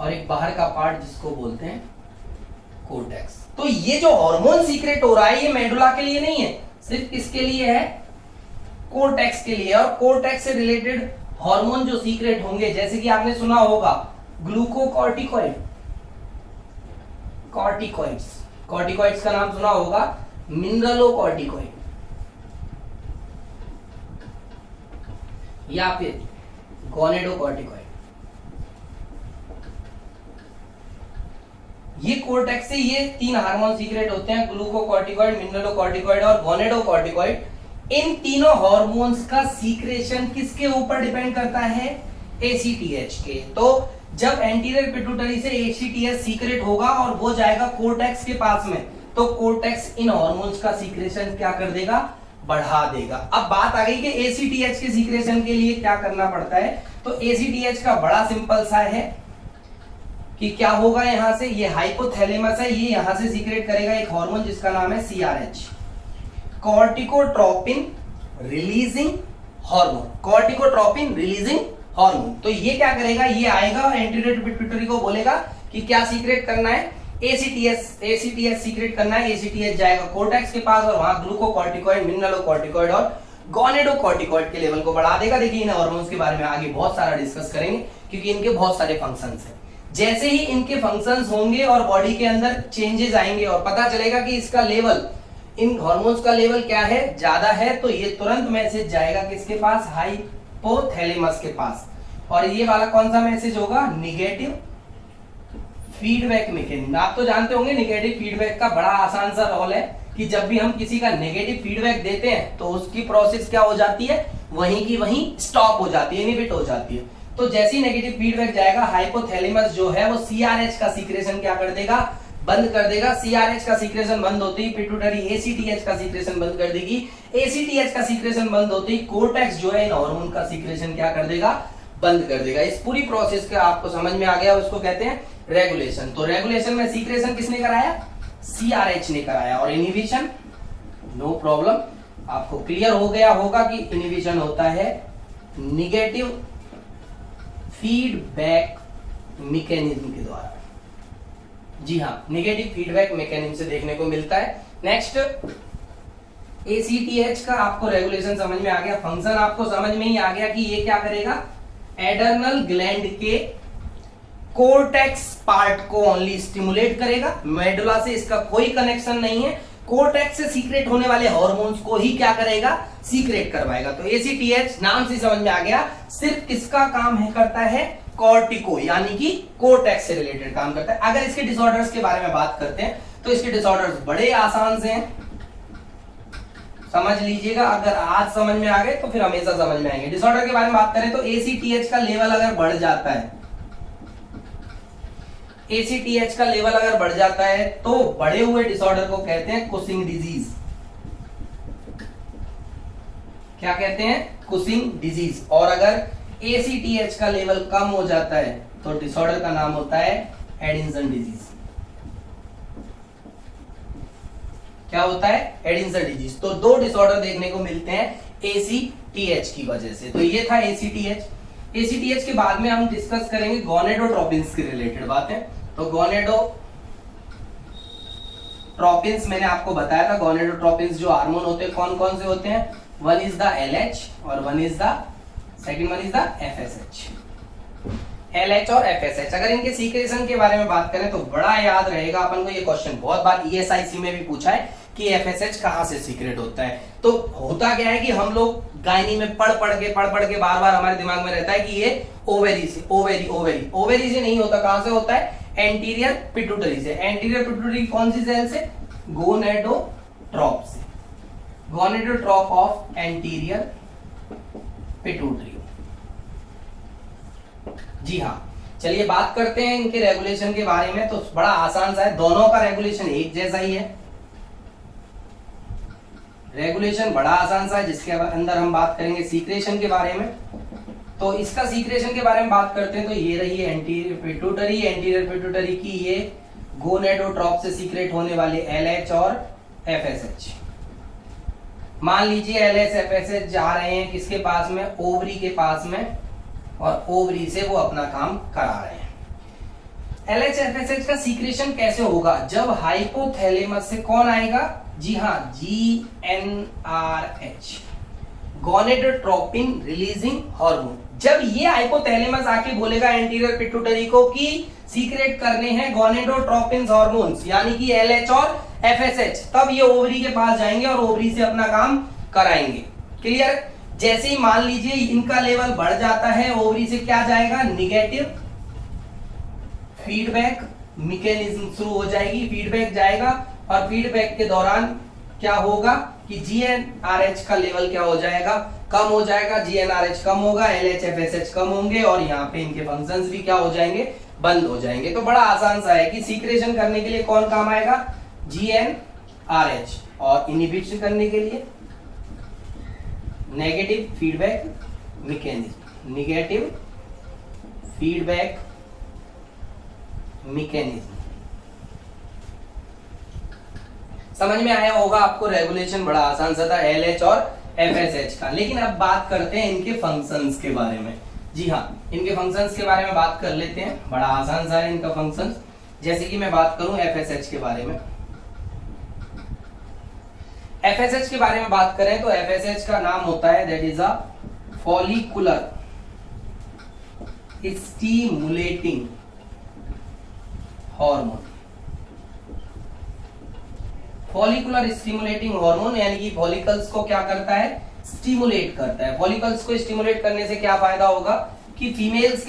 और एक बाहर का पार्ट जिसको बोलते हैं कोर्टेक्स। तो ये जो हार्मोन सीक्रेट हो रहा है ये मेडुला के लिए नहीं है, सिर्फ किसके लिए है? कोर्टेक्स के लिए। और कोर्टेक्स से रिलेटेड हार्मोन जो सीक्रेट होंगे, जैसे कि आपने सुना होगा ग्लूकोकॉर्टिकॉइड, कॉर्टिकॉइड्स, कॉर्टिकॉइड्स का नाम सुना होगा, मिनरलोकॉर्टिकॉइड या फिर गोनेडोकॉर्टिकॉइड। ये कोर्टेक्स से ये तीन हार्मोन सीक्रेट होते हैं, ग्लूकोकॉर्टिकॉइड, मिनरलोकॉर्टिकॉइड और गोनेडोकॉर्टिकॉइड। इन तीनों हार्मोन्स का सीक्रेशन किसके ऊपर डिपेंड करता है? ACTH के। तो जब एंटीरियर पिट्यूटरी से ACTH सीक्रेट होगा और वो जाएगा कोर्टेक्स के पास में, तो कोर्टेक्स इन हार्मोन्स का सीक्रेशन क्या कर देगा? बढ़ा देगा। अब बात आ गई कि ACTH के सीक्रेशन के लिए क्या करना पड़ता है। तो ACTH का बड़ा सिंपल सा है कि क्या होगा, यहां से ये हाइपोथैलेमस है, ये यहां से सीक्रेट करेगा एक हार्मोन जिसका नाम है CRH, corticotropin releasing hormone, corticotropin releasing hormone. तो ये क्या करेगा, ये आएगा एंटीरियर पिट्यूटरी को बोलेगा कि क्या सीक्रेट करना है? ACTH सीक्रेट करना है। ACTH जाएगा कोर्टेक्स के पास और वहां ग्लूकोकॉर्टिकॉइड, मिनरलोकॉर्टिकॉइड और गोनेडोकॉर्टिकॉइड के लेवल को बढ़ा देगा। देखिए इन हार्मोन्स के बारे में आगे बहुत सारा डिस्कस करेंगे क्योंकि इनके बहुत सारे फंक्शंस हैं। जैसे ही इनके फंक्शंस होंगे और बॉडी के अंदर चेंजेस आएंगे और पता चलेगा कि इसका लेवल, इन हार्मोन्स का लेवल क्या है, ज्यादा है, तो ये तुरंत मैसेज जाएगा किसके पास? हाइपोथैलेमस के पास। और ये वाला कौन सा मैसेज होगा? Negative feedback mechanism. आप तो जानते होंगे निगेटिव फीडबैक का बड़ा आसान सा रोल है कि जब भी हम किसी का नेगेटिव फीडबैक देते हैं तो उसकी प्रोसेस क्या हो जाती है? वहीं की वहीं स्टॉप हो जाती है, इनहिबिट हो जाती है। तो जैसे ही नेगेटिव फीडबैक जाएगा, हाइपोथैलेमस जो है वो CRH का सीक्रेशन क्या कर देगा? बंद कर देगा। CRH का सीक्रेशन बंद होते ही पिट्यूटरी ACTH का सीक्रेशन बंद कर देगी। ACTH का सीक्रेशन बंद होते ही कोर्टेक्स जो है इन हार्मोन का सीक्रेशन क्या कर देगा? बंद कर देगा। इस पूरी प्रोसेस का आपको समझ में आ गया, उसको कहते हैं रेगुलेशन। तो रेगुलेशन में सीक्रेशन किसने कराया? CRH ने कराया। और इनहिबिशन, नो प्रॉब्लम, आपको क्लियर हो गया होगा कि इनहिबिशन होता है निगेटिव फीडबैक मैकेनिज्म के द्वारा। जी हाँ, नेगेटिव फीडबैक मैकेनिज्म से देखने को मिलता है। नेक्स्ट, ACTH का आपको रेगुलेशन समझ में आ गया, फंक्शन आपको समझ में ही आ गया कि ये क्या करेगा? एडर्नल ग्लैंड के कोर्टेक्स पार्ट को ओनली स्टिमुलेट करेगा, मेडुला से इसका कोई कनेक्शन नहीं है। कोर्टेक्स से सीक्रेट होने वाले हार्मोन्स को ही क्या करेगा? सीक्रेट करवाएगा। तो ACTH नाम से समझ में आ गया, सिर्फ किसका काम है? करता है कॉर्टिको, यानी कि कोर्टेक्स से रिलेटेड काम करता है। अगर इसके डिसऑर्डर्स के बारे में बात करते हैं तो इसके डिसऑर्डर्स बड़े आसान से हैं, समझ लीजिएगा। अगर आज समझ में आ गए तो फिर हमेशा समझ में आएंगे। डिसऑर्डर के बारे में बात करें तो ACTH का लेवल अगर बढ़ जाता है, ACTH का लेवल अगर बढ़ जाता है तो बढ़े हुए डिसऑर्डर को कहते हैं कुशिंग डिजीज। क्या कहते हैं? Cushing disease. और अगर ACTH का लेवल कम हो जाता है तो डिसऑर्डर का नाम होता है एडिंसन डिजीज। क्या होता है? एडिंसन डिजीज। तो दो डिसऑर्डर देखने को मिलते हैं ACTH की वजह से। तो ये था ACTH। ACTH के बाद में हम डिस्कस करेंगे गोनेडोट्रोपिन्स के रिलेटेड बातें। तो गोनेडोट्रोपिन्स मैंने आपको बताया था, गोनेडोट्रोपिन्स जो हार्मोन होते हैं कौन कौन से होते हैं? वन इज द LH और one is the FSH। LH और FSH, अगर इनके सीक्रेशन के बारे में बात करें तो बड़ा याद रहेगा अपन को ये क्वेश्चन, बहुत बार ESIC में भी पूछा है कि FSH कहां से सीक्रेट होता है। तो होता क्या है कि हम लोग गायनी में पढ़ पढ़ के बार बार हमारे दिमाग में रहता है कि ये ओवेरी से, ओवेरी से नहीं होता। कहां से होता है? एंटीरियर पिट्यूटरी से। एंटीरियर पिट्यूटरी कौन सी सेल से? गोनेडोट्रोप से, गोनेडोट्रोप ऑफ एंटीरियर पिट्यूटरी। जी हाँ, चलिए बात करते हैं इनके रेगुलेशन के बारे में। तो बड़ा आसान सा है, दोनों का रेगुलेशन एक जैसा ही है। रेगुलेशन बड़ा आसान सा है, जिसके अंदर हम बात करेंगे सीक्रेशन के बारे में। तो इसका सीक्रेशन के बारे में बात करते हैं तो ये रही है एंटीरियर पिट्यूटरी। एंटीरियर पिट्यूटरी की ये गोनेडोट्रॉप से सीक्रेट होने वाले एलएच और एफएसएच। मान लीजिए एलएच एफएसएच जा रहे हैं किसके पास में, ओवरी के पास में, और ओवरी से वो अपना काम करा रहे हैं। एलएच एफएसएच का सीक्रेशन कैसे होगा, जब हाइपोथैलेमस से कौन आएगा, जी हाँ, जीएनआरएच, गोनेडोट्रोपिन रिलीजिंग हार्मोन। जब ये हाइपोथैलेमस आके बोलेगा एंटीरियर पिट्यूटरी को कि सीक्रेट करने हैं गोनेडोट्रोपिन हार्मोन्स, यानी कि एलएच और एफएसएच, तब ये ओवरी के पास जाएंगे और ओवरी से अपना काम कराएंगे। क्लियर। जैसे ही मान लीजिए इनका लेवल बढ़ जाता है, ओवरी से क्या जाएगा, निगेटिव फीडबैक मैकेनिज्म शुरू हो जाएगी, फीडबैक जाएगा, और फीडबैक के दौरान क्या होगा कि जीएनआरएच का लेवल क्या हो जाएगा, कम हो जाएगा। जीएनआरएच कम होगा, एलएच एफएसएच कम होंगे, और यहाँ पे इनके फंक्शंस भी क्या हो जाएंगे, बंद हो जाएंगे। तो बड़ा आसान सा है कि सीक्रेशन करने के लिए कौन काम आएगा, जीएनआरएच, और इनहिबिशन करने के लिए negative feedback mechanism, negative feedback mechanism. समझ में आया होगा आपको, रेगुलेशन बड़ा आसान सा था एलएच और एफएसएच का। लेकिन अब बात करते हैं इनके फंक्शंस के बारे में। जी हाँ, इनके फंक्शंस के बारे में बात कर लेते हैं, बड़ा आसान सा है इनका फंक्शंस। जैसे कि मैं बात करूं एफएसएच के बारे में, एफएसएच के बारे में बात करें तो एफएसएच का नाम होता है that is a follicular stimulating hormone. Follicular stimulating hormone यानी कि फॉलिकल्स को क्या करता है, स्टिमुलेट करता है। फॉलिकल्स को स्टिमुलेट करने से क्या फायदा होगा कि फीमेल्स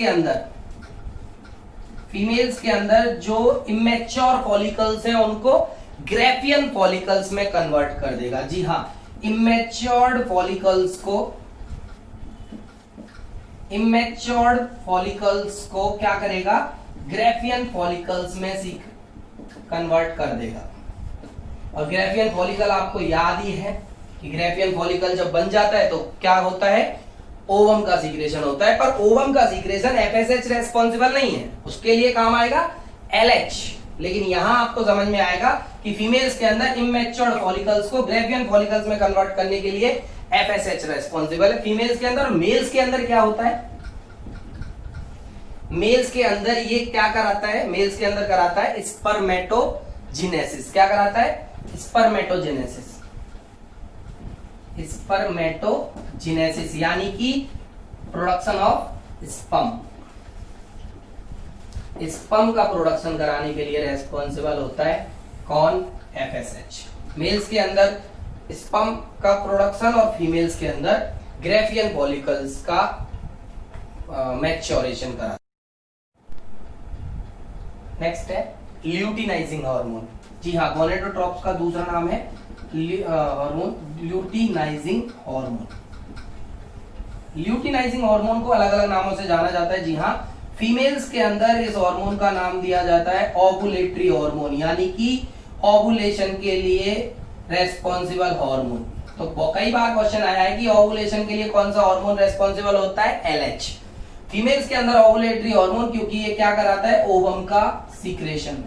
के अंदर जो इमेच्योर फॉलिकल्स हैं उनको ग्रेफियन फॉलिकल्स में कन्वर्ट कर देगा। जी हाँ, इमेच्योर्ड फॉलिकल्स को क्या करेगा, ग्रेफियन फॉलिकल्स में कन्वर्ट कर देगा। और ग्रेफियन फॉलिकल आपको याद ही है कि ग्रेफियन फॉलिकल जब बन जाता है तो क्या होता है, ओवम का सीक्रेशन होता है। पर ओवम का सीक्रेशन एफएसएच रेस्पॉन्सिबल नहीं है, उसके लिए काम आएगा एलएच। लेकिन यहां आपको समझ में आएगा कि फीमेल्स के अंदर इमेच्योर्ड फॉलिकल्स को ग्रेफियन फॉलिकल्स में कन्वर्ट करने के लिए एफएसएच रेस्पॉन्सिबल है फीमेल्स के अंदर। मेल्स के अंदर क्या होता है, मेल्स के अंदर ये क्या कराता है, मेल्स के अंदर कराता है स्पर्मेटोजेनेसिस। क्या कराता है, स्पर्मेटोजेनेसिस। स्पर्मेटोजेनेसिस यानी कि प्रोडक्शन ऑफ स्पर्म। स्पर्म का प्रोडक्शन कराने के लिए रेस्पॉन्सिबल होता है कौन, एफएसएच। मेल्स के अंदर स्पर्म का प्रोडक्शन और फीमेल्स के अंदर ग्रेफियन फॉलिकल्स का मैच्योरेशन करा। नेक्स्ट है ल्यूटिनाइजिंग हार्मोन। जी हाँ, गोनेडोट्रॉप्स का दूसरा नाम है hormone luteinizing hormone. Luteinizing hormone को अलग अलग नामों से जाना जाता है। जी हाँ, फीमेल्स के अंदर इस हार्मोन का नाम दिया जाता है ओवुलेटरी हार्मोन, यानी कि ओवुलेशन के लिए रेस्पॉन्सिबल हार्मोन। तो कई बार क्वेश्चन आया है कि ओवुलेशन के लिए कौन सा हार्मोन रेस्पॉन्सिबल होता है, एलएच। फीमेल्स के अंदर ओवुलेटरी हार्मोन, क्योंकि ये क्या कराता है, ओवम का सीक्रेशन।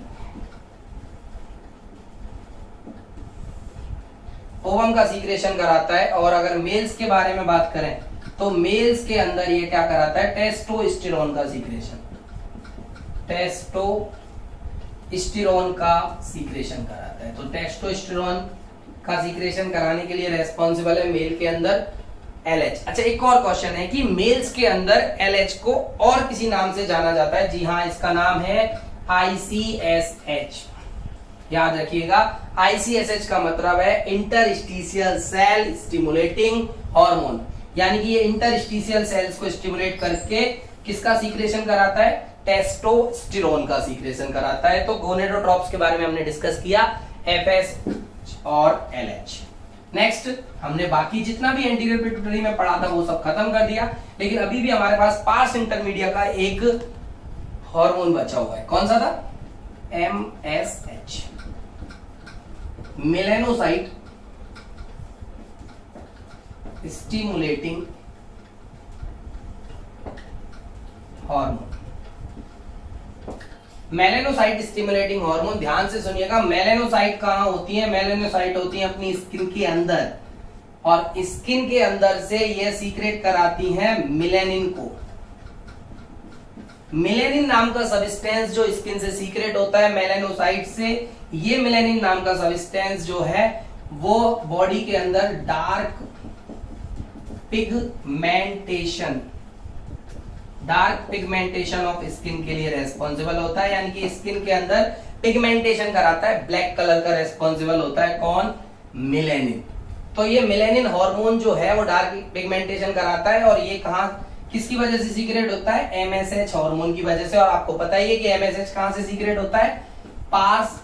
ओवम का सीक्रेशन कराता है। और अगर मेल्स के बारे में बात करें तो मेल्स के अंदर ये क्या कराता है, टेस्टोस्टेरोन का सीक्रेशन। टेस्टोस्टेरोन का सीक्रेशन कराता है। तो टेस्टोस्टेरोन का सीक्रेशन कराने के लिए रेस्पॉन्सिबल है मेल के अंदर एलएच। अच्छा, एक और क्वेश्चन है कि मेल्स के अंदर एलएच को और किसी नाम से जाना जाता है। जी हाँ, इसका नाम है आईसीएसएच। याद रखिएगा, आईसीएसएच का मतलब है इंटरस्टिशियल सेल स्टिमुलेटिंग हार्मोन, यानी कि ये इंटरस्टिशियल सेल्स को स्टिमुलेट करके किसका सीक्रेशन कराता है, टेस्टोस्टेरोन का सीक्रेशन कराता है। तो गोनेडोट्रॉप्स के बारे में हमने डिस्कस किया, एफएस और एलएच। नेक्स्ट, हमने बाकी जितना भी एंटीरियर पिट्यूटरी में पढ़ा था वो सब खत्म कर दिया, लेकिन अभी भी हमारे पास पार्स इंटरमीडिया का एक हार्मोन बचा हुआ है। कौन सा था, MSH, melanocyte stimulating hormone. Melanocyte stimulating hormone, ध्यान से सुनिएगा। मेलानोसाइट कहां होती है? मेलानोसाइट होती है अपनी स्किन के अंदर, और स्किन के अंदर से ये सीक्रेट कराती हैं मिलेनिन को। मिलेनिन नाम का सब्सटेंस जो स्किन से सीक्रेट होता है मेलानोसाइट से, ये मिलेनिन नाम का सब्सटेंस जो है वो बॉडी के अंदर डार्क पिगमेंटेशन ऑफ स्किन के लिए रेस्पॉन्सिबल होता है, यानी कि स्किन के अंदर पिगमेंटेशन कराता है, ब्लैक कलर का रेस्पॉन्सिबल होता है कौन? मिलेनिन। तो ये मिलेनिन हार्मोन जो है वो डार्क पिगमेंटेशन कराता है, और ये कहां किसकी वजह से सीक्रेट होता है? एमएसएच हार्मोन की वजह से। और आपको पता ही है कि एमएसएच कहां से सीक्रेट होता है? Parse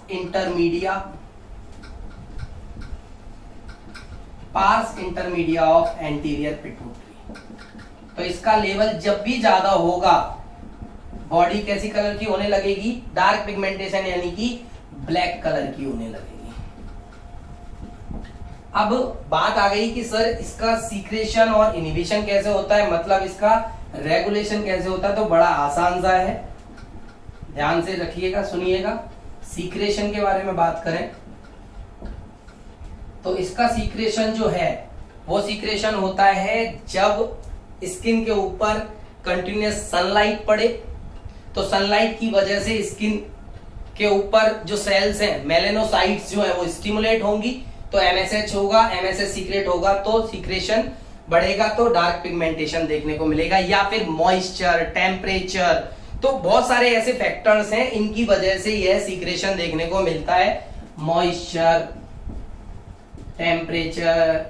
intermedia of anterior pituitary. तो इसका लेवल जब भी ज्यादा होगा, बॉडी कैसी कलर की होने लगेगी? डार्क पिगमेंटेशन, यानी कि ब्लैक कलर की होने लगेगी। अब बात आ गई कि सर इसका सीक्रेशन और इनिबिशन कैसे होता है, मतलब इसका रेगुलेशन कैसे होता है। तो बड़ा आसान सा है, ध्यान से रखिएगा, सुनिएगा। सीक्रेशन के बारे में बात करें तो इसका सीक्रेशन जो है वो सीक्रेशन होता है जब स्किन के ऊपर कंटिन्यूअस सनलाइट पड़े, तो सनलाइट की वजह से स्किन के ऊपर जो सेल्स हैं मेलानोसाइट्स जो है वो स्टिमुलेट होंगी, तो एमएसएच होगा, एमएसएच सीक्रेट होगा तो सीक्रेशन बढ़ेगा, तो डार्क पिगमेंटेशन देखने को मिलेगा। या फिर मॉइस्चर, टेम्परेचर, तो बहुत सारे ऐसे फैक्टर्स हैं इनकी वजह से यह सीक्रेशन देखने को मिलता है। मॉइस्चर, टेम्परेचर,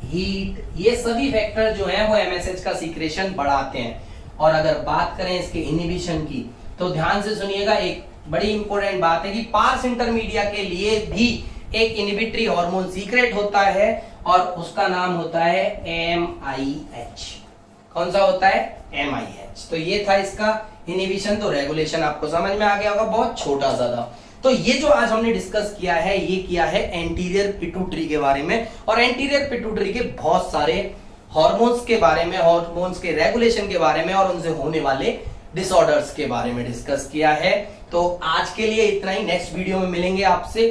हीट, ये सभी फैक्टर जो हैं वो एमएसएच का सीक्रेशन बढ़ाते हैं। और अगर बात करें इसके इनिबिशन की, तो ध्यान से सुनिएगा, एक बड़ी इंपॉर्टेंट बात है कि पार्स इंटरमीडिया के लिए भी एक इनिबिटरी हार्मोन सीक्रेट होता है, और उसका नाम होता है MIH। कौन सा होता है? MIH। तो ये था इसका इनिबिशन। तो रेगुलेशन आपको समझ में आ गया होगा, बहुत छोटा सा था। तो ये जो आज हमने डिस्कस किया है, ये किया है एंटीरियर पिट्यूटरी के बारे में, और एंटीरियर पिट्यूटरी के बहुत सारे हार्मोन्स के बारे में, हार्मोन्स के रेगुलेशन के बारे में, और उनसे होने वाले डिसऑर्डर्स के बारे में डिस्कस किया है। तो आज के लिए इतना ही। नेक्स्ट वीडियो में मिलेंगे आपसे,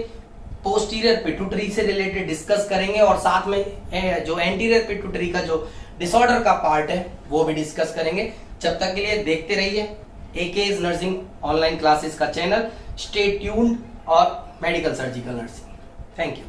पोस्टीरियर पिट्यूटरी से रिलेटेड डिस्कस करेंगे, और साथ में जो एंटीरियर पिट्यूटरी का जो डिसऑर्डर का पार्ट है वो भी डिस्कस करेंगे। जब तक के लिए देखते रहिए AK's नर्सिंग ऑनलाइन क्लासेस का चैनल। स्टे ट्यून्ड और medical surgical nursing. Thank you.